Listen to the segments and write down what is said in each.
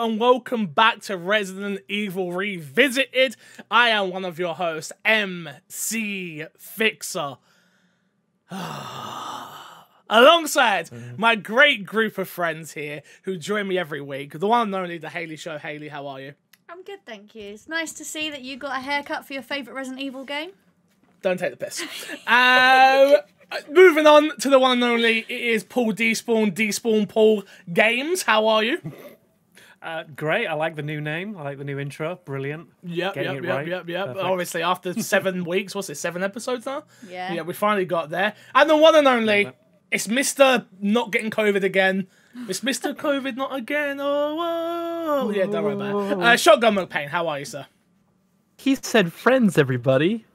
and welcome back to Resident Evil Revisited. I am one of your hosts, MC Fixer. Alongside my great group of friends here who join me every week, the one and only The Haley Show. Haley, how are you? I'm good, thank you. It's nice to see that you got a haircut for your favourite Resident Evil game. Don't take the piss. Moving on to the one and only, it is Paul Despawn Paul Games. How are you? Great. I like the new name. I like the new intro. Brilliant. Yep. Perfect. Obviously, after 7 weeks, what's it, 7 episodes now? Yeah. Yeah, we finally got there. And the one and only, it's Mr. Not Getting COVID again. It's Mr. COVID Not Again. Oh. Yeah, don't worry about it. Shotgun McPain, how are you, sir? He said friends, everybody.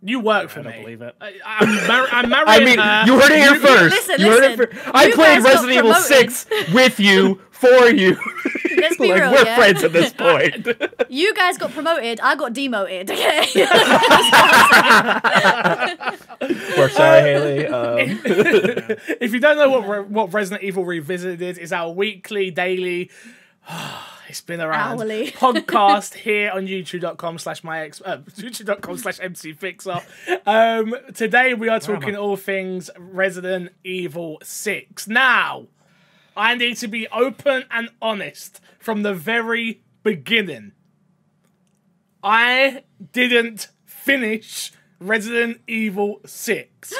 You work for me. I don't believe it. I'm married. I mean, you heard it here first. Listen. I played Resident Evil 6 with you, for you. Let's be real, we're yeah? friends at this point. You guys got promoted, I got demoted, okay? We're sorry, Haley. If you don't know what Resident Evil Revisited is, our weekly, daily... It's been around Hourly. podcast here on youtube.com/youtube.com/mcfixer. Today we are talking all things Resident Evil 6. Now, I need to be open and honest from the very beginning. I didn't finish Resident Evil 6.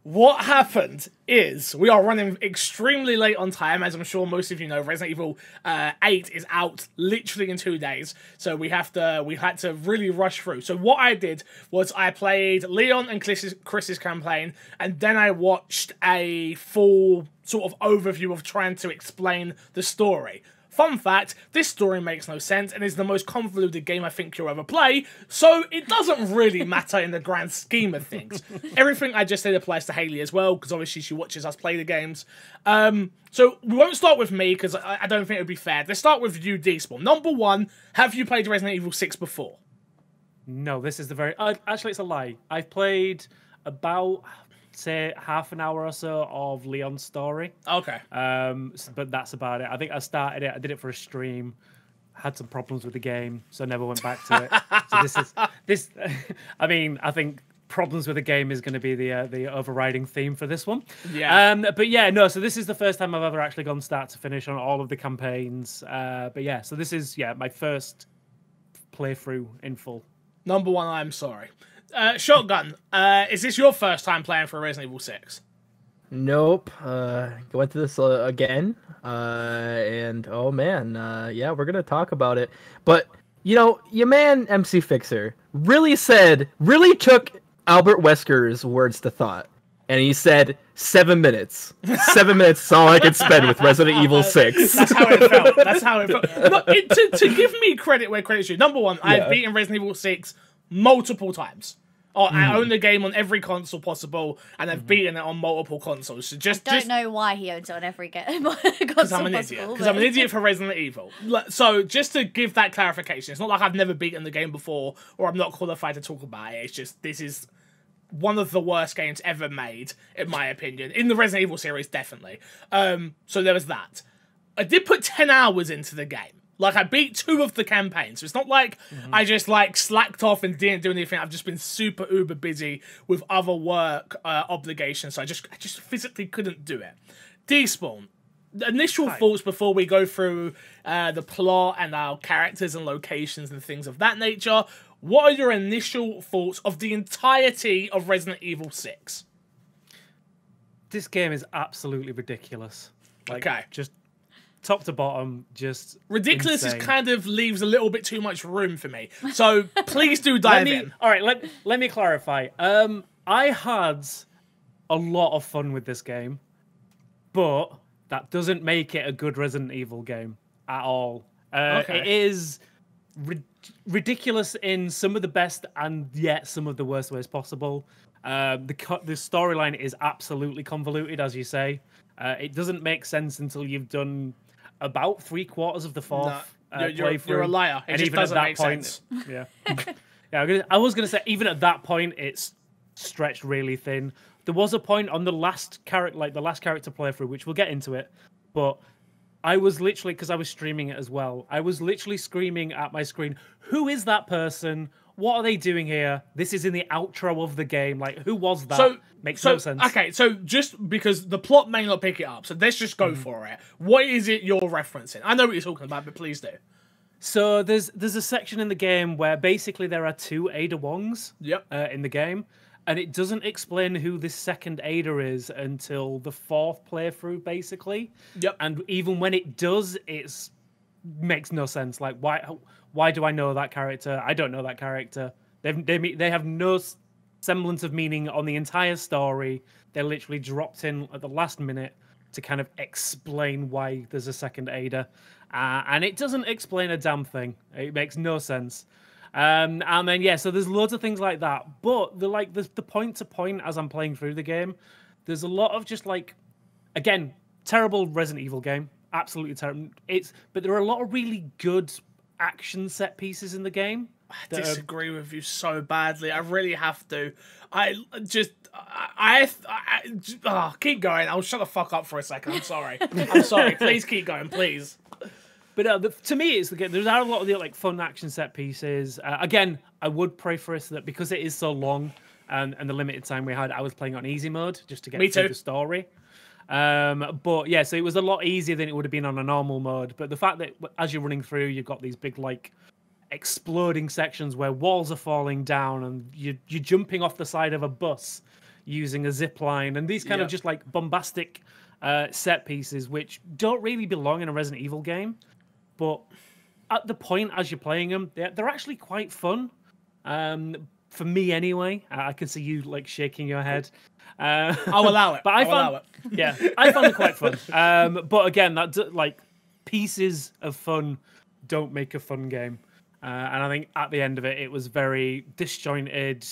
What happened is we are running extremely late on time, as I'm sure most of you know. Resident Evil 8 is out literally in 2 days, so we had to really rush through. So what I did was I played Leon and Chris's campaign, and then I watched a full sort of overview of trying to explain the story. Fun fact, this story makes no sense and is the most convoluted game I think you'll ever play, so it doesn't really matter in the grand scheme of things. Everything I just said applies to Haley as well, because obviously she watches us play the games. So we won't start with me, because I don't think it would be fair. Let's start with you, Despawn. Number one, have you played Resident Evil 6 before? No, this is the very... actually, it's a lie. I've played about... say half an hour or so of Leon's story. Okay. But that's about it. I think I started it. I did it for a stream. Had some problems with the game, so never went back to it. So this. I mean, I think problems with the game is going to be the overriding theme for this one. Yeah. But yeah, no. So this is the first time I've ever actually gone start to finish on all of the campaigns. But yeah, so this is my first playthrough in full. Number one, I'm sorry. Shotgun, is this your first time playing for Resident Evil 6? Nope. Went through this again. And oh man, yeah, we're gonna talk about it. But you know, your man MC Fixer really took Albert Wesker's words to thought. And he said 7 minutes. 7 minutes is all I could spend with Resident Evil 6. That's how it felt. That's how it felt. No, to give me credit where credit's due. Number one, I've beaten Resident Evil 6 multiple times. I own the game on every console possible, and I've beaten it on multiple consoles. So I don't know why he owns it on every console because I'm an idiot. Because I'm an idiot for Resident Evil. So just to give that clarification, it's not like I've never beaten the game before, or I'm not qualified to talk about it. It's just this is one of the worst games ever made, in my opinion. In the Resident Evil series, definitely. So there was that. I did put 10 hours into the game. Like, I beat 2 of the campaigns, so it's not like I just, slacked off and didn't do anything. I've just been super uber busy with other work obligations, so I just physically couldn't do it. Despawn, initial thoughts before we go through the plot and our characters and locations and things of that nature. What are your initial thoughts of the entirety of Resident Evil 6? This game is absolutely ridiculous. Okay. Just... top to bottom, just ridiculous. Insane. Is kind of leaves a little bit too much room for me. So please do dive in. All right, let me clarify. I had a lot of fun with this game, but that doesn't make it a good Resident Evil game at all. It is ridiculous in some of the best and yet some of the worst ways possible. The storyline is absolutely convoluted, as you say. It doesn't make sense until you've done about 3/4 of the fourth playthrough. You're a liar. It just doesn't make sense. Yeah. Yeah, I was going to say, even at that point, it's stretched really thin. There was a point on the last character, the last character playthrough, which we'll get into it, but I was literally, because I was streaming it as well, I was literally screaming at my screen, who is that person? What are they doing here? This is in the outro of the game. Like, who was that? Makes no sense. Okay, so just because the plot may not pick it up, so let's just go for it. What is it you're referencing? I know what you're talking about, but please do. So there's a section in the game where basically there are two Ada Wongs in the game, and it doesn't explain who this second Ada is until the fourth playthrough, basically. Yep. And even when it does, it makes no sense. Like, why do I know that character? I don't know that character. They have no semblance of meaning on the entire story. They're literally dropped in at the last minute to kind of explain why there's a second Ada. And it doesn't explain a damn thing. It makes no sense. And then, yeah, so there's loads of things like that. But the point to point as I'm playing through the game, there's a lot of just like, again, terrible Resident Evil game. Absolutely terrible. But there are a lot of really good action set pieces in the game. I disagree with you so badly. I really have to. Keep going. I'll shut the fuck up for a second. I'm sorry. I'm sorry. Please keep going, please. But to me, there's a lot of the like fun action set pieces. Again, I would pray for us that because it is so long and the limited time we had, I was playing on easy mode just to get through the story. But yeah, so it was a lot easier than it would have been on a normal mode. But the fact that as you're running through, you've got these big like exploding sections where walls are falling down and you're jumping off the side of a bus using a zip line and these kind of just like bombastic set pieces which don't really belong in a Resident Evil game, but at the point as you're playing them, they're actually quite fun. For me anyway. I can see you like shaking your head. I'll allow it. But I found it quite fun. But again, like pieces of fun don't make a fun game. And I think at the end of it, it was very disjointed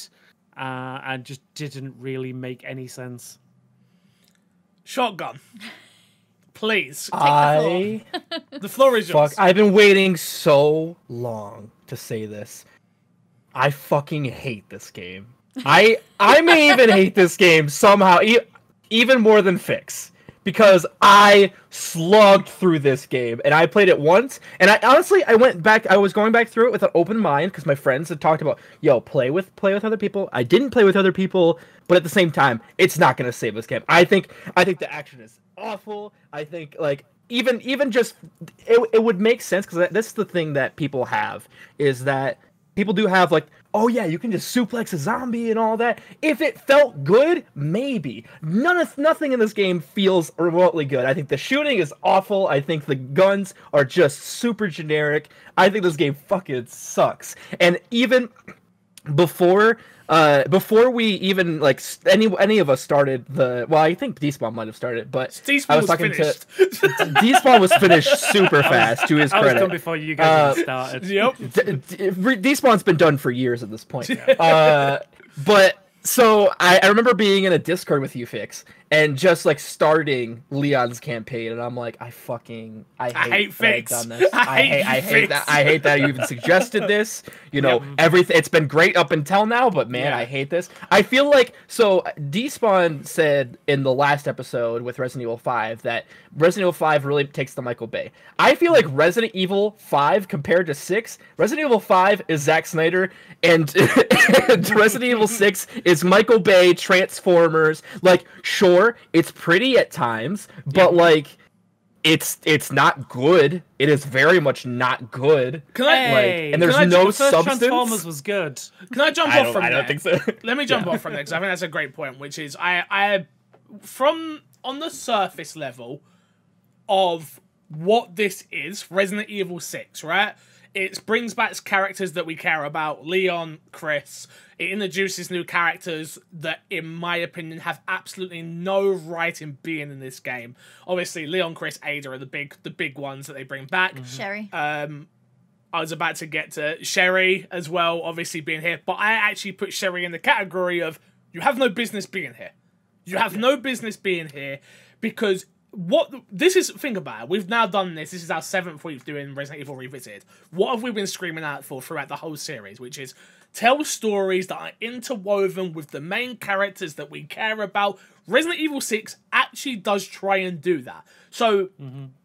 and just didn't really make any sense. Shotgun. Please. The floor is yours. I've been waiting so long to say this. I fucking hate this game. I may even hate this game somehow, even more than Fix. Because I slugged through this game, and I played it once, and I was going back through it with an open mind, because my friends had talked about, yo, play with other people. I didn't play with other people, but at the same time, it's not going to save this game. I think the action is awful. I think, like, even just, it would make sense, because that's the thing that people have, is that people do have, like, oh yeah, you can just suplex a zombie and all that. If it felt good, maybe. Nothing in this game feels remotely good. I think the shooting is awful. I think the guns are just super generic. I think this game fucking sucks. And even before we even like any of us started I think Despawn might have started, but Despawn was talking finished. Despawn was finished super fast. To his credit, I was done before you guys started. Yep. Despawn's been done for years at this point. But so I remember being in a Discord with you, Fix, and just like starting Leon's campaign, and I'm like, I hate Fix. I've done this. I hate that. I hate that you even suggested this. You know, everything. It's been great up until now, but man, I hate this. I feel like Despawn said in the last episode with Resident Evil 5 that Resident Evil 5 really takes the Michael Bay. I feel like Resident Evil 5 compared to 6, Resident Evil 5 is Zack Snyder, and Resident Evil 6 is Michael Bay Transformers. Like, sure, it's pretty at times, but like it's not good. It is very much not good. And there's no substance. Transformers was good. Can I jump off from I there? don't think so. Let me jump off from there, because I think that's a great point, which is I from on the surface level of what this is, Resident Evil 6, right? It brings back characters that we care about, Leon, Chris. It introduces new characters that, in my opinion, have absolutely no right in being in this game. Obviously, Leon, Chris, Ada are the big ones that they bring back. Mm-hmm. Sherry. I was about to get to Sherry as well, obviously being here, but I actually put Sherry in the category of, you have no business being here. You have no business being here, because think about it, we've now done this is our 7th week doing Resident Evil Revisited. What have we been screaming out for throughout the whole series, which is tell stories that are interwoven with the main characters that we care about, Resident Evil 6 actually does try and do that. So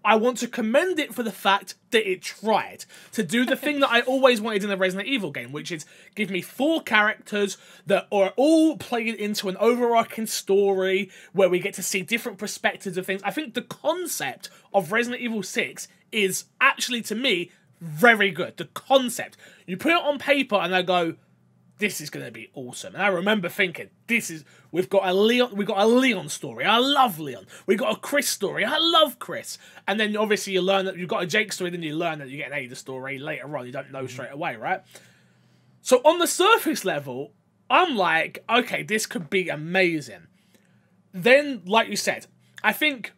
I want to commend it for the fact that it tried to do the thing that I always wanted in a Resident Evil game, which is give me 4 characters that are all playing into an overarching story where we get to see different perspectives of things. I think the concept of Resident Evil 6 is actually, to me, very good. The concept. You put it on paper and I go, this is going to be awesome. And I remember thinking, we've got a Leon story. I love Leon. We've got a Chris story. I love Chris. And then obviously you learn that you've got a Jake story, then you learn that you get an Ada story later on. You don't know straight away, right? So on the surface level, I'm like, okay, this could be amazing. Then, like you said, I think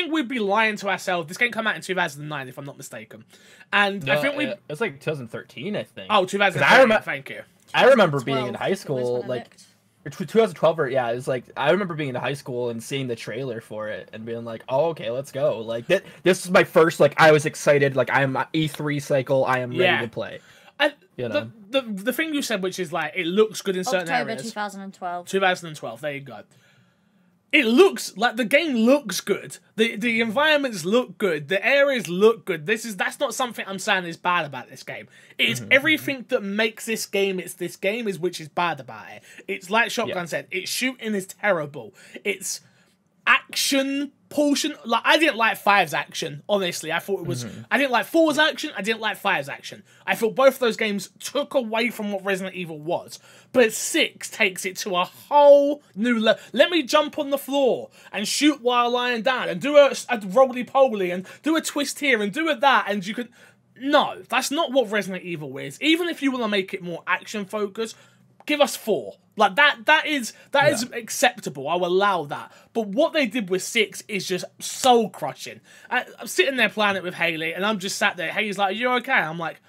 we'd be lying to ourselves. This game came out in 2009, if I'm not mistaken. And No, I think it was like 2013, I think. Oh, 2013, thank you. I remember 12 being in high was school, when I like looked. 2012, or yeah, it was like I remember being in high school and seeing the trailer for it and being like, "Oh, okay, let's go!" Like this is my first, like, I was excited, like I'm E3 cycle, I am ready to play. And You know, the thing you said, which is like it looks good in certain October areas. 2012. 2012. There you go. It looks like the game looks good. The environments look good. The areas look good. That's not something I'm saying is bad about this game. It is everything that makes this game. It's this game is which is bad about it. It's like Shotgun said. Its shooting is terrible. It's action portion. Like I didn't like 5's action. Honestly, I thought it was. I didn't like 4's action. I didn't like 5's action. I thought both of those games took away from what Resident Evil was. But 6 takes it to a whole new level. Let me jump on the floor and shoot while lying down and do a roly-poly and do a twist here and do a that, and you can... No, that's not what Resident Evil is. Even if you want to make it more action-focused, give us 4. Like, that is acceptable. I'll allow that. But what they did with 6 is just soul-crushing. I'm sitting there playing it with Haley, and I'm just sat there. Haley's like, are you okay? I'm like,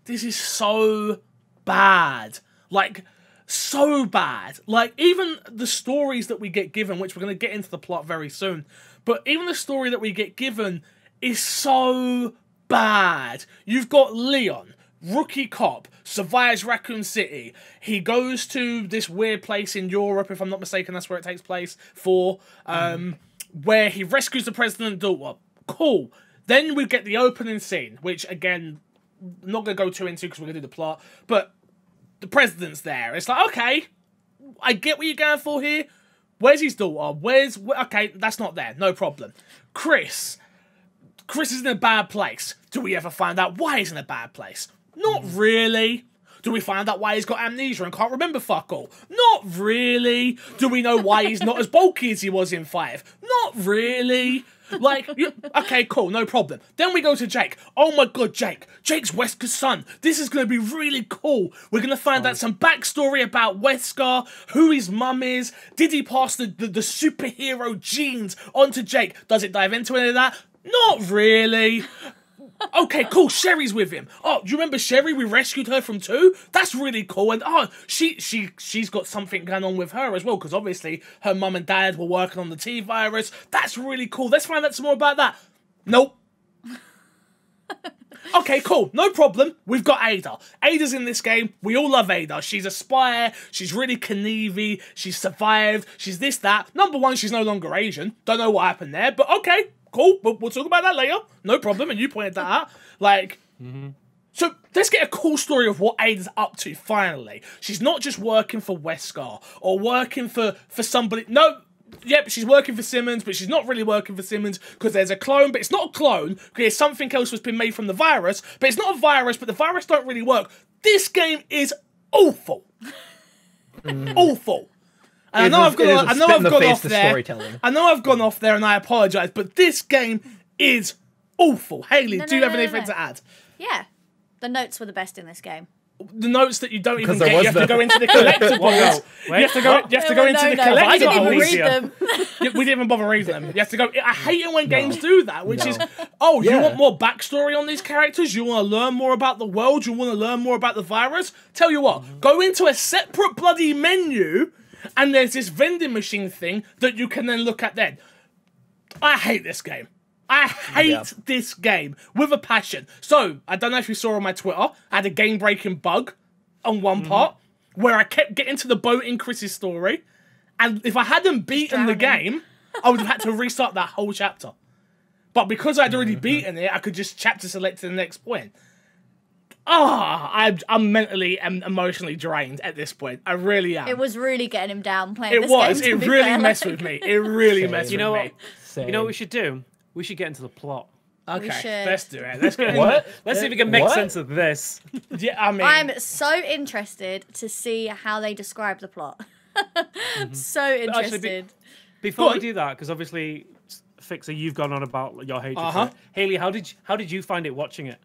this is so bad. Like... so bad. Like, even the stories that we get given, which we're going to get into the plot very soon, but even the story that we get given is so bad. You've got Leon, rookie cop, survives Raccoon City. He goes to this weird place in Europe, if I'm not mistaken, that's where it takes place, where he rescues the president's daughter. Cool. Then we get the opening scene, which, again, I'm not going to go too into because we're going to do the plot, but the president's there. It's like, okay, I get what you're going for here. Where's his daughter? Okay, that's not there. No problem. Chris is in a bad place. Do we ever find out why he's in a bad place? Not really. Do we find out why he's got amnesia and can't remember fuck all? Not really. Do we know why he's not as bulky as he was in 5? Not really. Like, okay, cool, no problem. Then we go to Jake. Oh my god, Jake. Jake's Wesker's son. This is going to be really cool. We're going to find out some backstory about Wesker, who his mum is. Did he pass the superhero genes onto Jake? Does it dive into any of that? Not really. Okay, cool, Sherry's with him. Oh, do you remember Sherry? We rescued her from 2? That's really cool. And oh, she's got something going on with her as well, because obviously her mum and dad were working on the T-virus. That's really cool. Let's find out some more about that. Nope. Okay, cool, no problem. We've got Ada. Ada's in this game. We all love Ada. She's a spy. She's really Knievel. She's survived. She's this, that. Number 1, she's no longer Asian. Don't know what happened there, but okay. Cool, we'll talk about that later. No problem, and you pointed that out. Like, so let's get a cool story of what Ada's up to, finally. She's not just working for Wesker, or working for somebody... No, yep, she's working for Simmons, but she's not really working for Simmons, because there's a clone, but it's not a clone, because something else has been made from the virus, but it's not a virus, but the virus don't really work. This game is awful. Awful. And I know I've gone off there. I know I've gone off there, and I apologise, but this game is awful. Haley, do you have anything to add? Yeah, the notes were the best in this game. The notes that you don't even get, you have to go into the collectibles. You have to go into the collectibles. I didn't even read them. We didn't even bother reading them. You have to go. I hate it when games do that, which is, oh, you want more backstory on these characters? You want to learn more about the world? You want to learn more about the virus? Tell you what, go into a separate bloody menu, and there's this vending machine thing that you can then look at then. I hate this game. I hate this game with a passion. So, I don't know if you saw on my Twitter, I had a game-breaking bug on one part where I kept getting to the boat in Chris's story, And if I hadn't beaten the game, I would have had to restart that whole chapter. But because I'd already beaten it, I could just chapter select to the next point. I'm mentally and emotionally drained at this point. I really am. It was really getting him down playing this game. It really messed with me. It really messed with me. You know what we should do? We should get into the plot. Okay, let's do it. Let's get Let's see if we can make sense of this. Yeah, I mean, I'm so interested to see how they describe the plot. So interested. Actually, before we do that, because obviously, Fixer, you've gone on about your hatred for it. Haley, how did you find it watching it?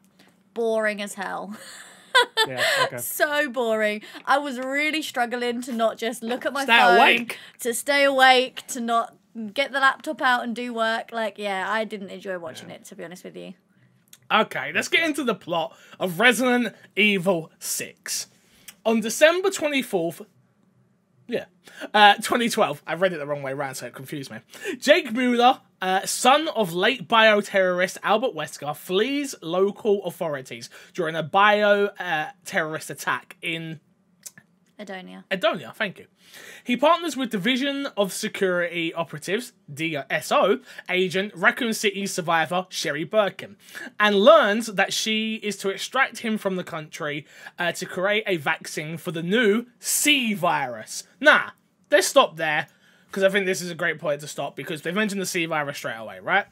Boring as hell. Yeah, okay. So boring. I was really struggling to not just look at my phone, to stay awake, to not get the laptop out and do work. Like, yeah, I didn't enjoy watching it, to be honest with you. Okay, let's get into the plot of Resident Evil 6. On December 24th, 2012. I read it the wrong way around, so it confused me. Jake Mueller, son of late bioterrorist Albert Wesker, flees local authorities during a bioterrorist attack in Edonia, thank you. He partners with Division of Security Operatives, DSO, agent Raccoon City's survivor, Sherry Birkin, and learns that she is to extract him from the country to create a vaccine for the new C virus. Nah, let's stop there, because I think this is a great point to stop, because they've mentioned the C virus straight away, right?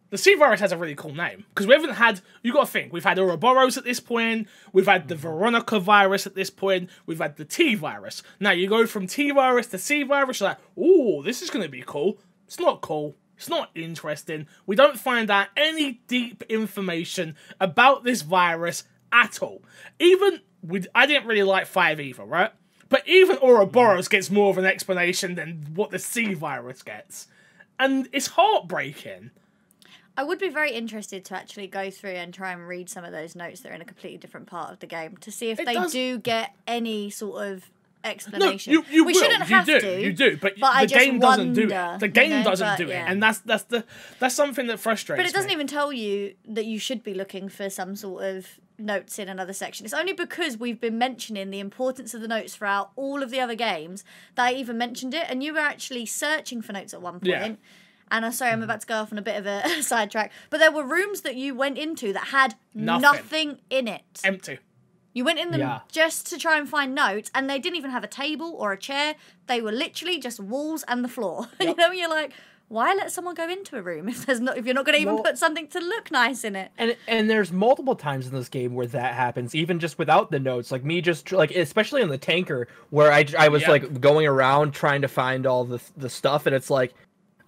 The C virus has a really cool name, because we haven't had, you got to think, we've had Ouroboros at this point, we've had the Veronica virus at this point, we've had the T virus. Now you go from T virus to C virus, you're like, ooh, this is going to be cool. It's not cool. It's not interesting. We don't find out any deep information about this virus at all. I didn't really like 5 either, right? But even Ouroboros gets more of an explanation than what the C virus gets. And it's heartbreaking. I would be very interested to actually go through and try and read some of those notes that are in a completely different part of the game to see if they do get any sort of explanation. No, you shouldn't have to. You do, but the game doesn't do it. The game doesn't do it, and that's something that frustrates me. But it doesn't even tell you that you should be looking for some sort of notes in another section. It's only because we've been mentioning the importance of the notes throughout all of the other games that I even mentioned it, and you were actually searching for notes at one point. Yeah. And I'm sorry, I'm about to go off on a bit of a sidetrack, but there were rooms that you went into that had nothing in it. Empty. You went in them just to try and find notes, and they didn't even have a table or a chair. They were literally just walls and the floor. Yep. You know, you're like, why let someone go into a room if you're not going to even put something to look nice in it? And there's multiple times in this game where that happens, even just without the notes. Like me, just like especially on the tanker, where I was like going around trying to find all the stuff, and it's like,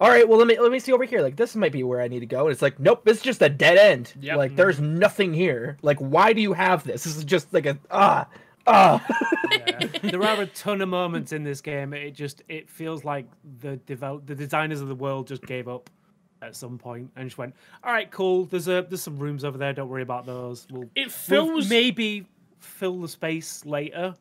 all right, well, let me see over here. Like, this might be where I need to go. And it's like, nope, it's just a dead end. Yep. Like, there's nothing here. Like, why do you have this? This is just like Yeah. There are a ton of moments in this game. It feels like the designers of the world just gave up at some point and just went, all right, cool. There's some rooms over there. Don't worry about those. We'll maybe fill the space later,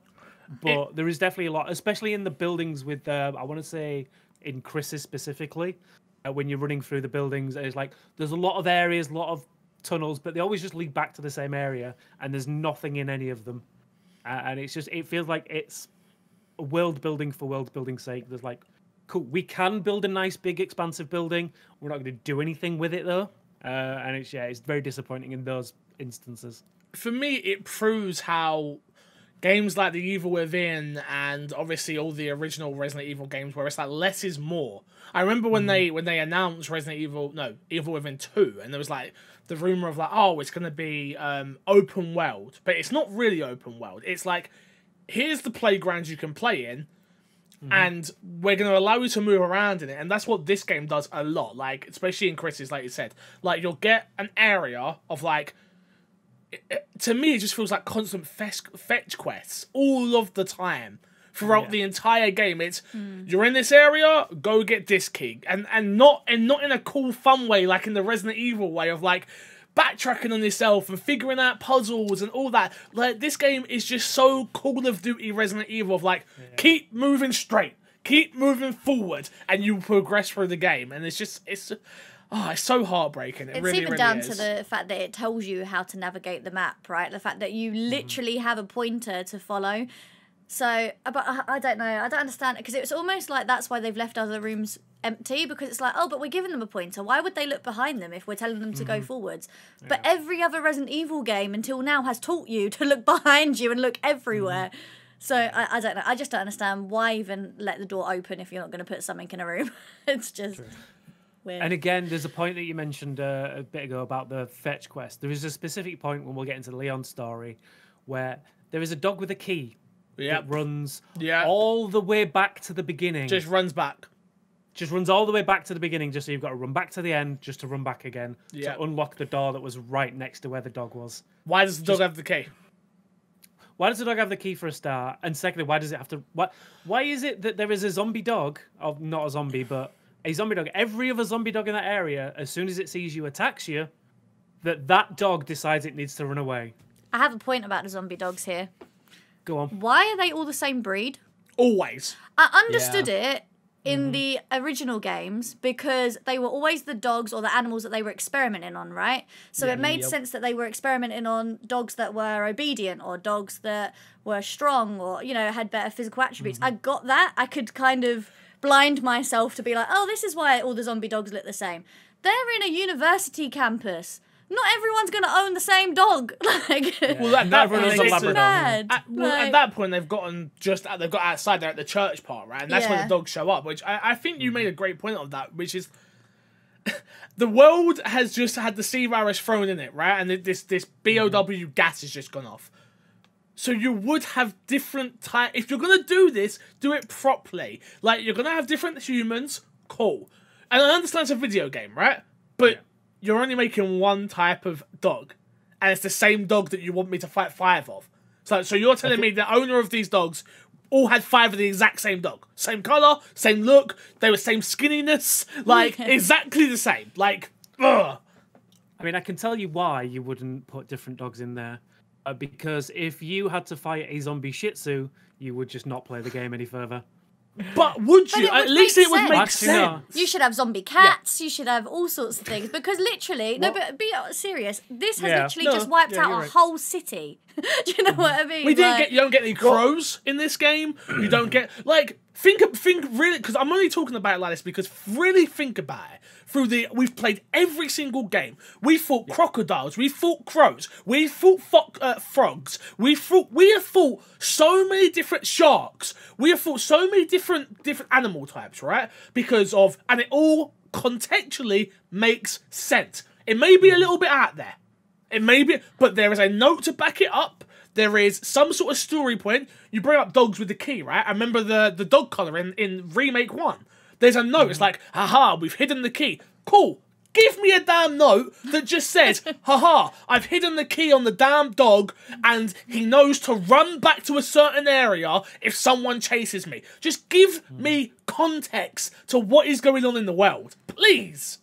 but there is definitely a lot, especially in the buildings with I want to say, in Chris's specifically, when you're running through the buildings, it's like there's a lot of areas, a lot of tunnels, but they always just lead back to the same area, and there's nothing in any of them. And it feels like it's world building for world building's sake. There's like, cool, we can build a nice, big, expansive building. We're not going to do anything with it though, and it's very disappointing in those instances. For me, it proves how games like The Evil Within and obviously all the original Resident Evil games where it's like less is more. I remember when they announced Evil Within 2, and there was like the rumor of like, oh, it's going to be open world, but it's not really open world. It's like, here's the playground you can play in, and we're going to allow you to move around in it. And that's what this game does a lot, like especially in Chris's, like you said, like you'll get an area of like, to me, it just feels like constant fetch quests all of the time throughout the entire game. It's you're in this area, go get this key, and not in a cool, fun way like in the Resident Evil way of like backtracking on yourself and figuring out puzzles and all that. Like this game is just so Call of Duty Resident Evil of like keep moving straight, keep moving forward, and you progress through the game. And it's so heartbreaking. It's really, even down to the fact that it tells you how to navigate the map, right? The fact that you literally have a pointer to follow. So, but I don't know. I don't understand it because it's almost like that's why they've left other rooms empty because it's like, oh, but we're giving them a pointer. Why would they look behind them if we're telling them to go forwards? Yeah. But every other Resident Evil game until now has taught you to look behind you and look everywhere. So I don't know. I just don't understand why even let the door open if you're not going to put something in a room. It's just weird. And again, there's a point that you mentioned a bit ago about the fetch quest. There is a specific point when we'll get into Leon's story where there is a dog with a key. That runs all the way back to the beginning. Just runs back. Just runs all the way back to the beginning, just so you've got to run back to the end, just to run back again, to unlock the door that was right next to where the dog was. Why does the dog have the key? Why does the dog have the key for a start? And secondly, why does it have to... Why is it that there is a zombie dog, or not a zombie, but a zombie dog, every other zombie dog in that area, as soon as it sees you, attacks you, that dog decides it needs to run away? I have a point about the zombie dogs here. Go on. Why are they all the same breed? Always. I understood it in the original games because they were always the dogs or the animals that they were experimenting on, right? So it made sense that they were experimenting on dogs that were obedient or dogs that were strong or, you know, had better physical attributes. I got that. I could kind of blind myself to be like, oh, this is why all the zombie dogs look the same. They're in a university campus. Not everyone's going to own the same dog. Well, at that point, at that point, they've got outside. They're at the church part, right? And that's when the dogs show up. Which I think you made a great point of that, which is the world has just had the C virus thrown in it, right? And this BOW gas has just gone off. So you would have different type. If you're gonna do this, do it properly. Like you're gonna have different humans, cool. And I understand it's a video game, right? But you're only making one type of dog, and it's the same dog that you want me to fight 5 of. So you're telling me the owner of these dogs all had 5 of the exact same dog, same color, same look, they were same skinniness, like exactly the same. Like, ugh. I mean, I can tell you why you wouldn't put different dogs in there. Because if you had to fight a zombie Shih Tzu, you would just not play the game any further. But would you? At least it would make sense. You should have zombie cats. You should have all sorts of things. Because literally, no, but be serious. This has literally just wiped out a whole city. Do you know what I mean? You don't get any crows in this game. You don't get think really, because I'm only talking about it like this because really think about it. We've played every single game. We fought crocodiles. We fought crows. We fought frogs. We have fought so many different sharks. We have fought so many different animal types, right? And it all contextually makes sense. It may be a little bit out there. It may be, but there is a note to back it up. There is some sort of story point. You bring up dogs with the key, right? I remember the dog collar in Remake 1. There's a note. It's like, haha, we've hidden the key. Cool. Give me a damn note that just says, haha, I've hidden the key on the damn dog and he knows to run back to a certain area if someone chases me. Just give me context to what is going on in the world. Please.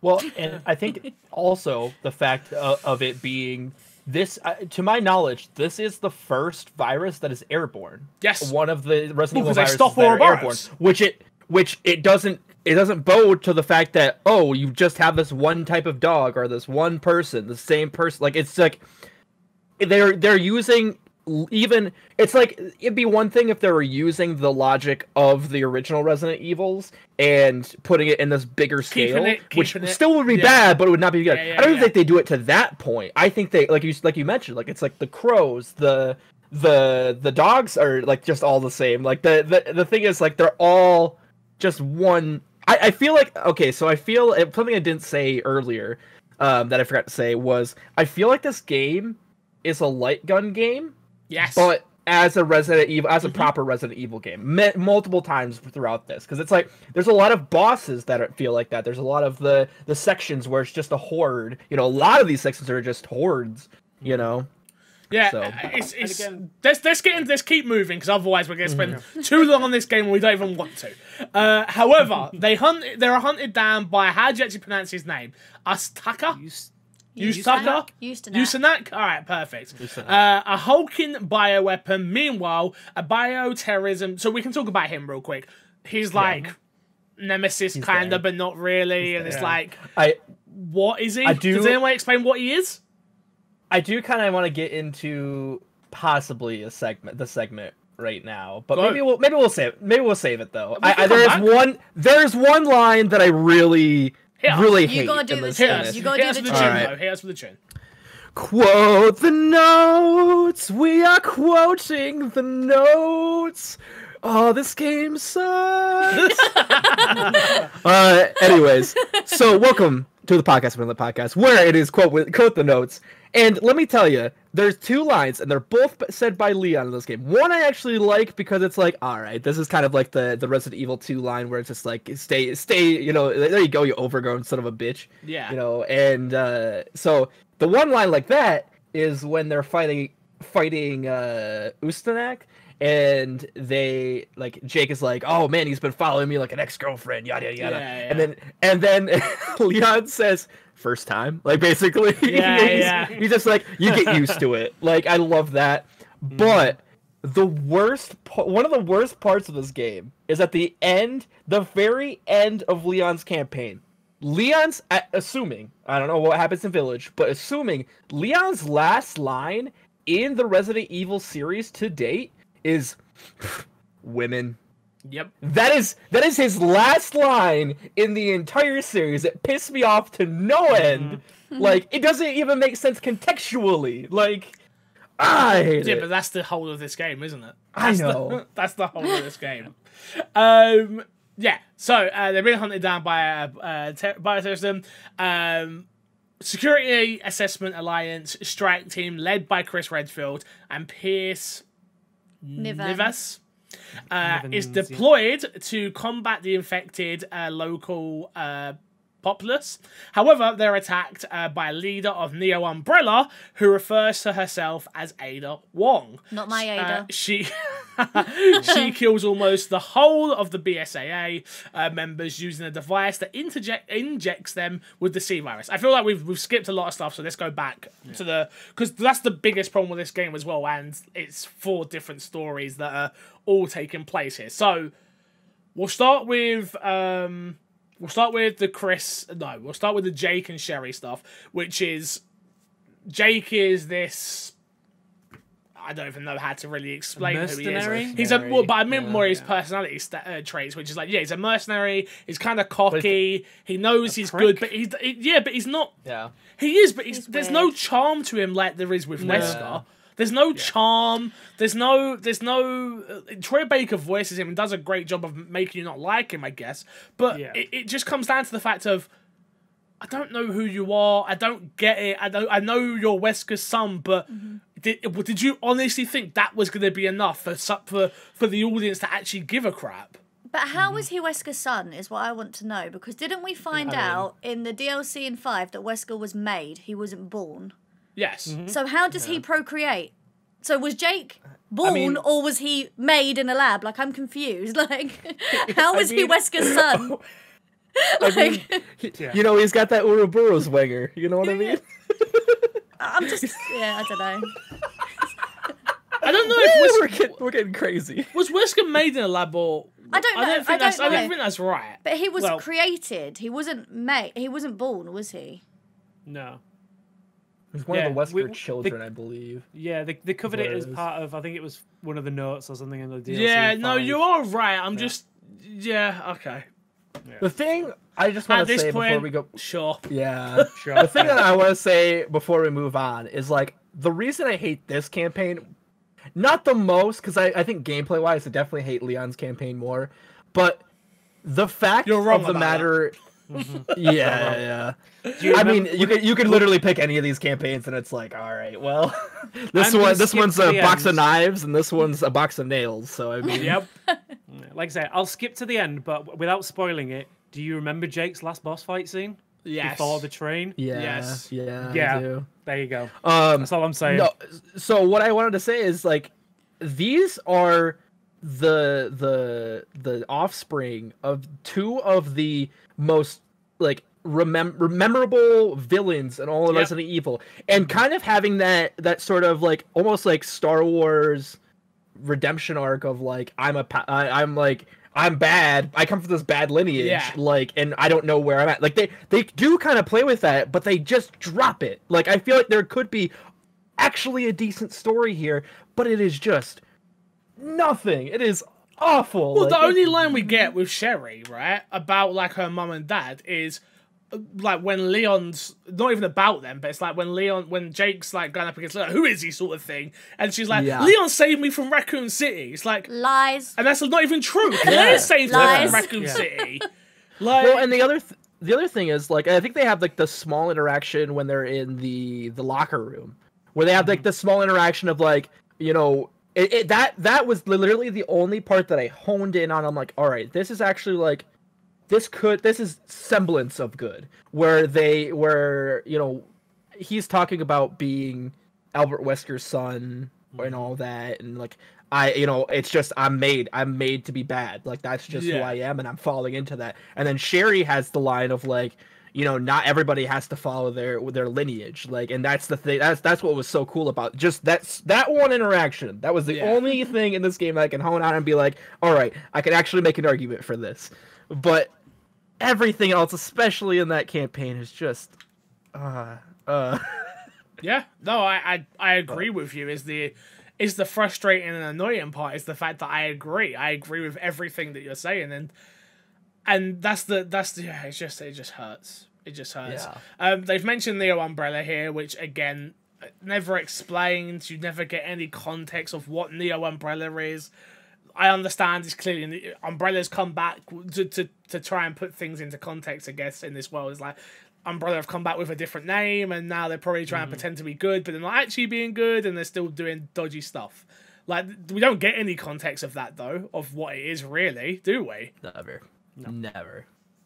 Well, and I think also the fact of it being this, to my knowledge, this is the first virus that is airborne. Yes. One of the Resident Evil viruses that are airborne, which it doesn't bode to the fact that, oh, you just have this one type of dog or this one person, the same person. Like, it's like they're using it's like it'd be one thing if they were using the logic of the original Resident Evils and putting it in this bigger scale, which still would be bad, but it would not be good. I don't think they do it to that point. I think they like you mentioned, like it's like the crows, the dogs are like just all the same. Like the thing is like they're all just one. I feel like something I didn't say earlier that I forgot to say was I feel like this game is a light gun game. Yes. But as a Resident Evil, as a proper Resident Evil game, multiple times throughout this, because it's like there's a lot of bosses that feel like that. There's a lot of the sections where it's just a horde. You know, a lot of these sections are just hordes. You know. Yeah, so. Let's keep moving because otherwise we're going to spend too long on this game and we don't even want to. However, they're hunted down by, how do you actually pronounce his name? Astaka? Yusanak? Alright, perfect. A hulking bioweapon, meanwhile, a bioterrorism. So we can talk about him real quick. He's like Nemesis, kind of, but not really. And it's like, what is he? Does anyone explain what he is? I do kind of want to get into possibly the segment right now, but Go. maybe we'll save it though. We can come back. There's one line that I really hate. You gotta do in this. finish. You gotta do the tune. tune. Though. Here's for the tune. Quote the notes. We are quoting the notes. Oh, this game sucks. Anyways, so welcome to the podcast, where it is quote the notes. And let me tell you, there's two lines, and they're both said by Leon in this game. One I actually like because it's like, all right, this is kind of like the Resident Evil 2 line where it's just like, stay, you know, there you go, you overgrown son of a bitch. Yeah. You know, and so the one line like that is when they're fighting Ustanak. And they like Jake is like, oh man, he's been following me like an ex-girlfriend, yada yada. Yeah. And then Leon says, first time, like basically. He's just like, you get used to it. Like I love that. But one of the worst parts of this game is at the very end of Leon's campaign. Assuming, I don't know what happens in Village, but assuming Leon's last line in the Resident Evil series to date is women. Yep. That is his last line in the entire series. It pissed me off to no end. Like, it doesn't even make sense contextually. Like, I hate it. But that's the whole of this game, isn't it? I know. That's the whole of this game. Yeah. So they're being hunted down by a bioterrorism. Security Assessment Alliance strike team led by Chris Redfield and Pierce Nivas is deployed to combat the infected local populace. However, they're attacked by a leader of Neo Umbrella who refers to herself as Ada Wong. Not my Ada. She kills almost the whole of the BSAA members using a device that injects them with the C virus. I feel like we've skipped a lot of stuff, so let's go back to because that's the biggest problem with this game as well, and it's 4 different stories that are all taking place here. So we'll start with the Jake and Sherry stuff, which is Jake is this. I don't even know how to really explain who he is. He's but I mean more his personality traits, which is like, he's a mercenary. He's kind of cocky. He knows he's good, but he's not. Yeah, he is, but there's no charm to him like there is with Wesker. There's no charm. There's no. Troy Baker voices him and does a great job of making you not like him, I guess. But it just comes down to the fact of, I don't know who you are. I don't get it. I know you're Wesker's son, but did you honestly think that was going to be enough for the audience to actually give a crap? But how was he Wesker's son is what I want to know, because didn't we find out in the DLC in 5 that Wesker was made? He wasn't born. Yes. So how does he procreate? So was Jake born or was he made in a lab? Like, I'm confused. Like, how was he Wesker's son? You know, he's got that Ouroboros wanger. You know what I mean? I'm just, I don't know. I don't know if we're getting crazy. Was Wesker made in a lab or... I don't know. I don't think that's right. But he was created. He wasn't made. He wasn't born, was he? No. He's one of the Wesker children, I believe. Yeah, they covered it as part of, I think it was one of the notes or something in the DLC. Yeah, no, you are right. I'm just... Yeah, okay. Yeah. The thing I just want to say before we go... Sure. Yeah. Sure. The thing that I want to say before we move on is, like, the reason I hate this campaign... Not the most, because I think gameplay-wise, I definitely hate Leon's campaign more. But the fact of the matter... Yeah. I mean, you could literally pick any of these campaigns, and it's like, all right, well, this one's a box of knives, and this one's a box of nails. So I mean, yep. Like I say, I'll skip to the end, but without spoiling it. Do you remember Jake's last boss fight scene? Yes. Before the train. Yeah. Yes. Yeah. Yeah. I do. There you go. That's all I'm saying. No. So what I wanted to say is, like, these are the offspring of 2 of the most, like, memorable villains in all of Resident Evil, and kind of having that sort of, like, almost like Star Wars redemption arc of, like, I'm bad, I come from this bad lineage, like, and I don't know where I'm at. Like, they do kind of play with that, but they just drop it. Like, I feel like there could be actually a decent story here, but it is just nothing. It is awful. Well, like, the only line we get with Sherry, right, about like her mum and dad is like when Leon's not even about them, but it's like when Jake's like going up against Leon, who is he sort of thing, and she's like, Leon saved me from Raccoon City. It's like lies, and that's not even true. Claire saved her from Raccoon City. Like, well, and the other thing is, like, I think they have like the small interaction when they're in the locker room, where they have like the small interaction of like, you know, that was literally the only part that I honed in on. I'm like, all right, this is actually like, this is semblance of good, where you know, he's talking about being Albert Wesker's son and all that, and like, you know, it's just I'm made to be bad. Like, that's just who I am, and I'm falling into that. And then Sherry has the line of like, you know, not everybody has to follow their lineage. Like, and that's the thing. That's what was so cool about just that one interaction. That was the only thing in this game that I can hone on and be like, all right, I can actually make an argument for this. But everything else, especially in that campaign, is just yeah. No, I agree with you. Is the frustrating and annoying part is the fact that I agree with everything that you're saying, and that's it just hurts. It just hurts. Yeah. They've mentioned Neo Umbrella here, which again never explained. You never get any context of what Neo Umbrella is. I understand it's clearly Umbrella's come back to try and put things into context, I guess, in this world. It's like Umbrella have come back with a different name, and now they're probably trying to pretend to be good, but they're not actually being good, and they're still doing dodgy stuff. Like, we don't get any context of that, though, of what it is really, do we? Never. No. Never.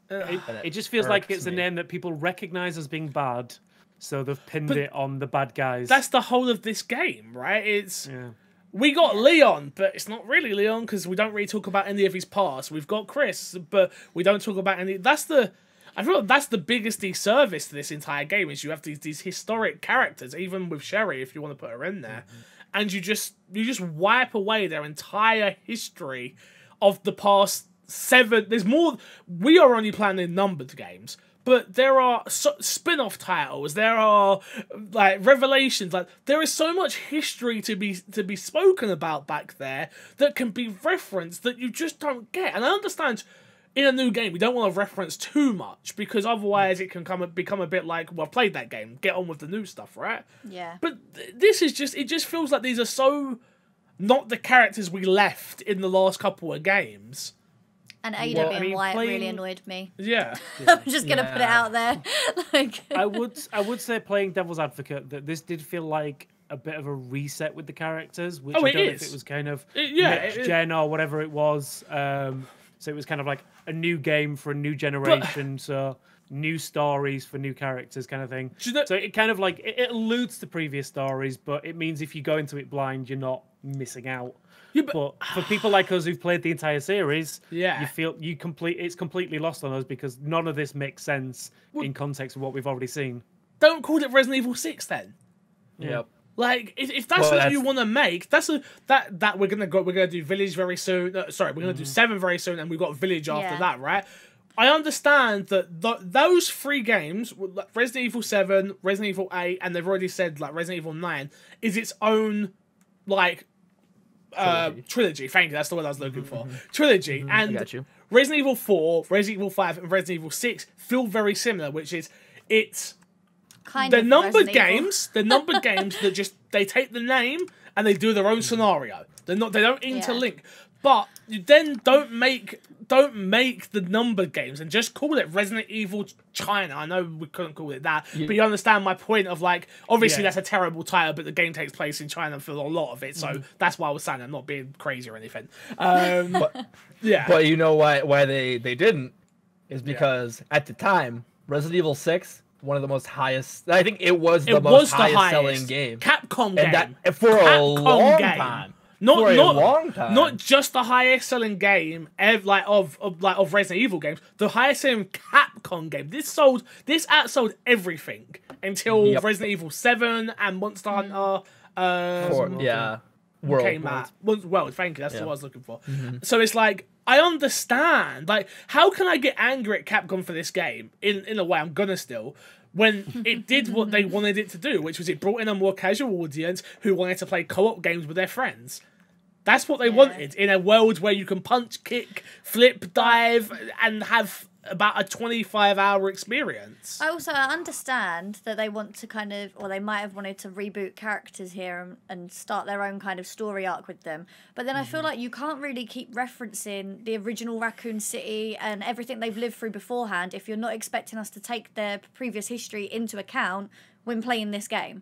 It just feels like it's a name that people recognize as being bad, so they've pinned it on the bad guys. That's the whole of this game, right? It's... Yeah. We got Leon, but it's not really Leon because we don't really talk about any of his past. We've got Chris, but we don't talk about any... I feel like that's the biggest disservice to this entire game, is you have these historic characters, even with Sherry, if you want to put her in there, and you just wipe away their entire history of the past 7... There's more... We are only playing in numbered games, but there are spin-off titles, there are like revelations, like there is so much history to be spoken about back there that can be referenced that you just don't get. And I understand in a new game we don't want to reference too much, because otherwise it can become a bit like, well, I've played that game, get on with the new stuff, right? Yeah. But this is just, it just feels like these are so not the characters we left in the last couple of games. And Ada being white really annoyed me. Yeah. I'm just gonna put it out there. Like, I would say, playing devil's advocate, that this did feel like a bit of a reset with the characters, which I don't know if it was kind of next gen or whatever it was. So it was kind of like a new game for a new generation, so new stories for new characters kind of thing. So it kind of like, it alludes to previous stories, but it means if you go into it blind, you're not missing out. Yeah, but for people like us who've played the entire series, you feel it's completely lost on us because none of this makes sense in context of what we've already seen. Don't call it Resident Evil 6 then. Yep. Like, if that's what you want to make, that we're gonna do Village very soon. We're gonna do 7 very soon, and we've got Village after that, right? I understand that those 3 games, Resident Evil 7, Resident Evil 8, and they've already said like Resident Evil 9 is its own like trilogy. Thank you, that's the word I was looking for. Trilogy. And I got you. Resident Evil 4, Resident Evil 5, and Resident Evil 6 feel very similar, which is it's the numbered games that just they take the name and they do their own scenario. They don't interlink. But you then don't make the numbered games and just call it Resident Evil China. I know we couldn't call it that, but you understand my point of like, obviously that's a terrible title, but the game takes place in China for a lot of it, so that's why I was saying I'm not being crazy or anything. But you know why they didn't is because at the time Resident Evil 6, one of the most highest, I think it was the most highest selling game. Capcom game. And that, for a long time. Not just the highest selling game of Resident Evil games, the highest selling Capcom game. This outsold everything until Resident Evil 7 and Monster Hunter World came out. World, thank you, that's what I was looking for. So it's like, I understand, like, how can I get angry at Capcom for this game? In a way, I'm gonna still. when it did what they wanted it to do, which was it brought in a more casual audience who wanted to play co-op games with their friends. That's what they wanted in a world where you can punch, kick, flip, dive, and have about a 25-hour experience. I understand that they want to kind of, or they might have wanted to reboot characters here and start their own kind of story arc with them. But then I feel like you can't really keep referencing the original Raccoon City and everything they've lived through beforehand if you're not expecting us to take their previous history into account when playing this game.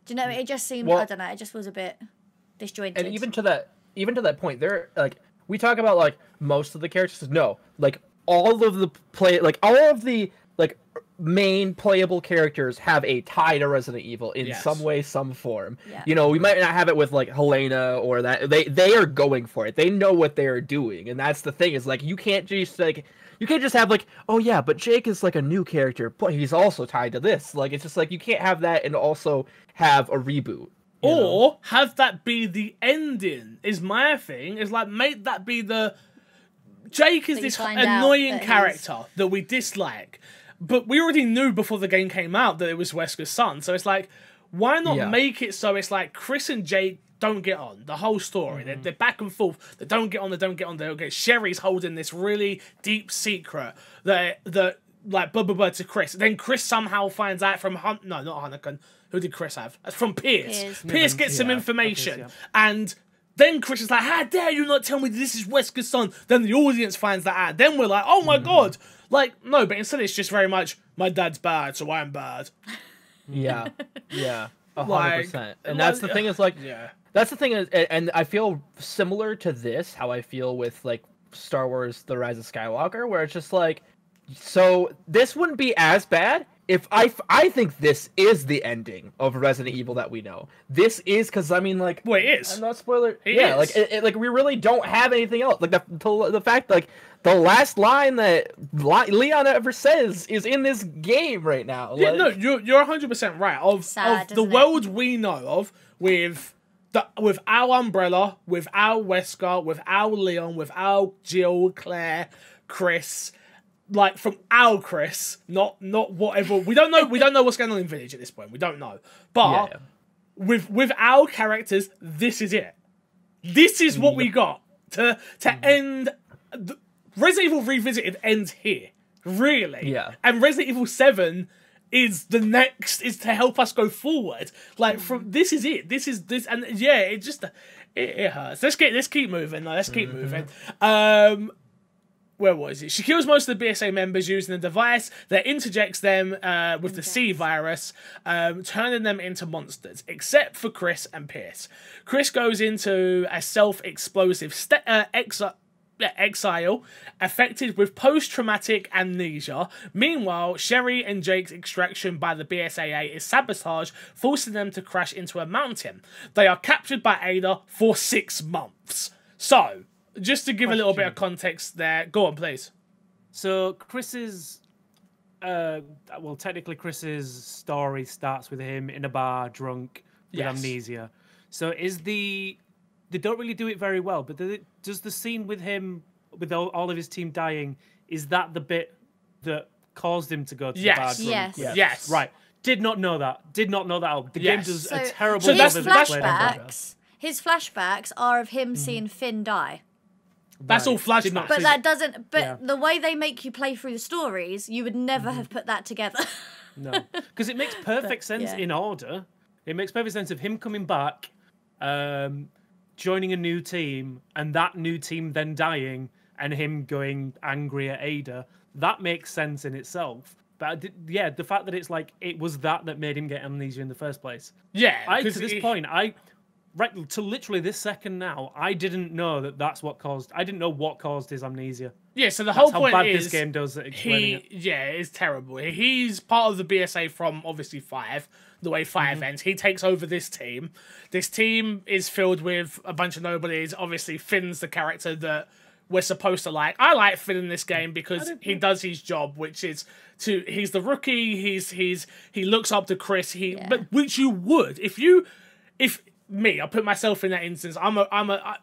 Do you know? It just seemed, I don't know, it just was a bit disjointed. And even to that point, there, like, we talk about like most of the characters. No, like all of the main playable characters have a tie to Resident Evil in some way, some form. Yeah. You know, we might not have it with like Helena or that. They are going for it. They know what they are doing, and that's the thing. Is like you can't just have like, oh yeah, but Jake is like a new character, but he's also tied to this. Like it's just like you can't have that and also have a reboot. Or have that be the ending, is my thing. Is like, make that be the... Jake is this annoying character that we dislike. But we already knew before the game came out that it was Wesker's son. So it's like, why not make it so it's like Chris and Jake don't get on the whole story. They're back and forth. They don't get on. They don't get on. They don't get. Sherry's holding this really deep secret that like blah blah blah to Chris. Then Chris somehow finds out from not Hanneken. Who did Chris have? From Pierce. Pierce gets some information, and then Chris is like, "How dare you not tell me this is Wesker's son?" Then the audience finds that out. Then we're like, "Oh my god!" Like no, but instead it's just very much my dad's bad, so I'm bad. Yeah, 100%. And that's the thing is like, that's the thing is, and I feel similar to this, how I feel with like Star Wars: The Rise of Skywalker, where it's just like, so this wouldn't be as bad if I think this is the ending of Resident Evil that we know. This is because I mean like, well, it is. I'm not spoiler. It yeah, is. like like we really don't have anything else. Like the fact like the last line that Leon ever says is in this game right now. Yeah, like, no, you're 100% right. Of the world we know of with our Umbrella, with our Wesker, with our Leon, with our Jill, Claire, Chris. Like from our Chris, not whatever. We don't know what's going on in Village at this point. We don't know. But with our characters, this is it. This is what we got to end. Resident Evil Revisited ends here, really. Yeah. And Resident Evil 7 is the next, is to help us go forward. Like from this is it. This, and yeah, it just it hurts. Let's keep moving. Let's keep moving. Where was it? She kills most of the BSA members using a device that interjects them with the C virus, turning them into monsters, except for Chris and Pierce. Chris goes into a self-explosive exile, affected with post-traumatic amnesia. Meanwhile, Sherry and Jake's extraction by the BSAA is sabotaged, forcing them to crash into a mountain. They are captured by Ada for 6 months. So... just to give a little bit of context there. Go on, please. So Chris's... technically Chris's story starts with him in a bar, drunk, with amnesia. So they don't really do it very well, but does the scene with him, with all of his team dying, is that the bit that caused him to go to the bar drunk? Yes. Right. Did not know that. The game does a terrible so job of his flashbacks are of him seeing Finn die. That's all flashbacks. But that doesn't... But the way they make you play through the stories, you would never have put that together. No. Because it makes perfect sense in order. It makes perfect sense of him coming back, joining a new team, and that new team then dying, and him going angry at Ada. That makes sense in itself. But the fact that it's like, it was that made him get amnesia in the first place. Yeah. To this point, right to literally this second now, I didn't know that's what caused. I didn't know what caused his amnesia. Yeah, so the whole point how bad is this game does at explaining it. Yeah, it's terrible. He's part of the BSA from obviously 5. The way 5 ends, he takes over this team. This team is filled with a bunch of nobodies. Obviously, Finn's the character that we're supposed to like. I like Finn in this game because he does his job, which is he's the rookie. He looks up to Chris. But which you would if me. I put myself in that instance.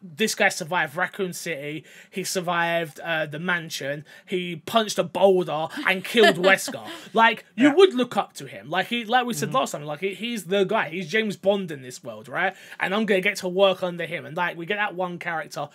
This guy survived Raccoon City. He survived the mansion. He punched a boulder and killed Wesker. Like, you would look up to him. Like we said last time, like he's the guy. He's James Bond in this world, right? And I'm gonna get to work under him. And like, we get that one character.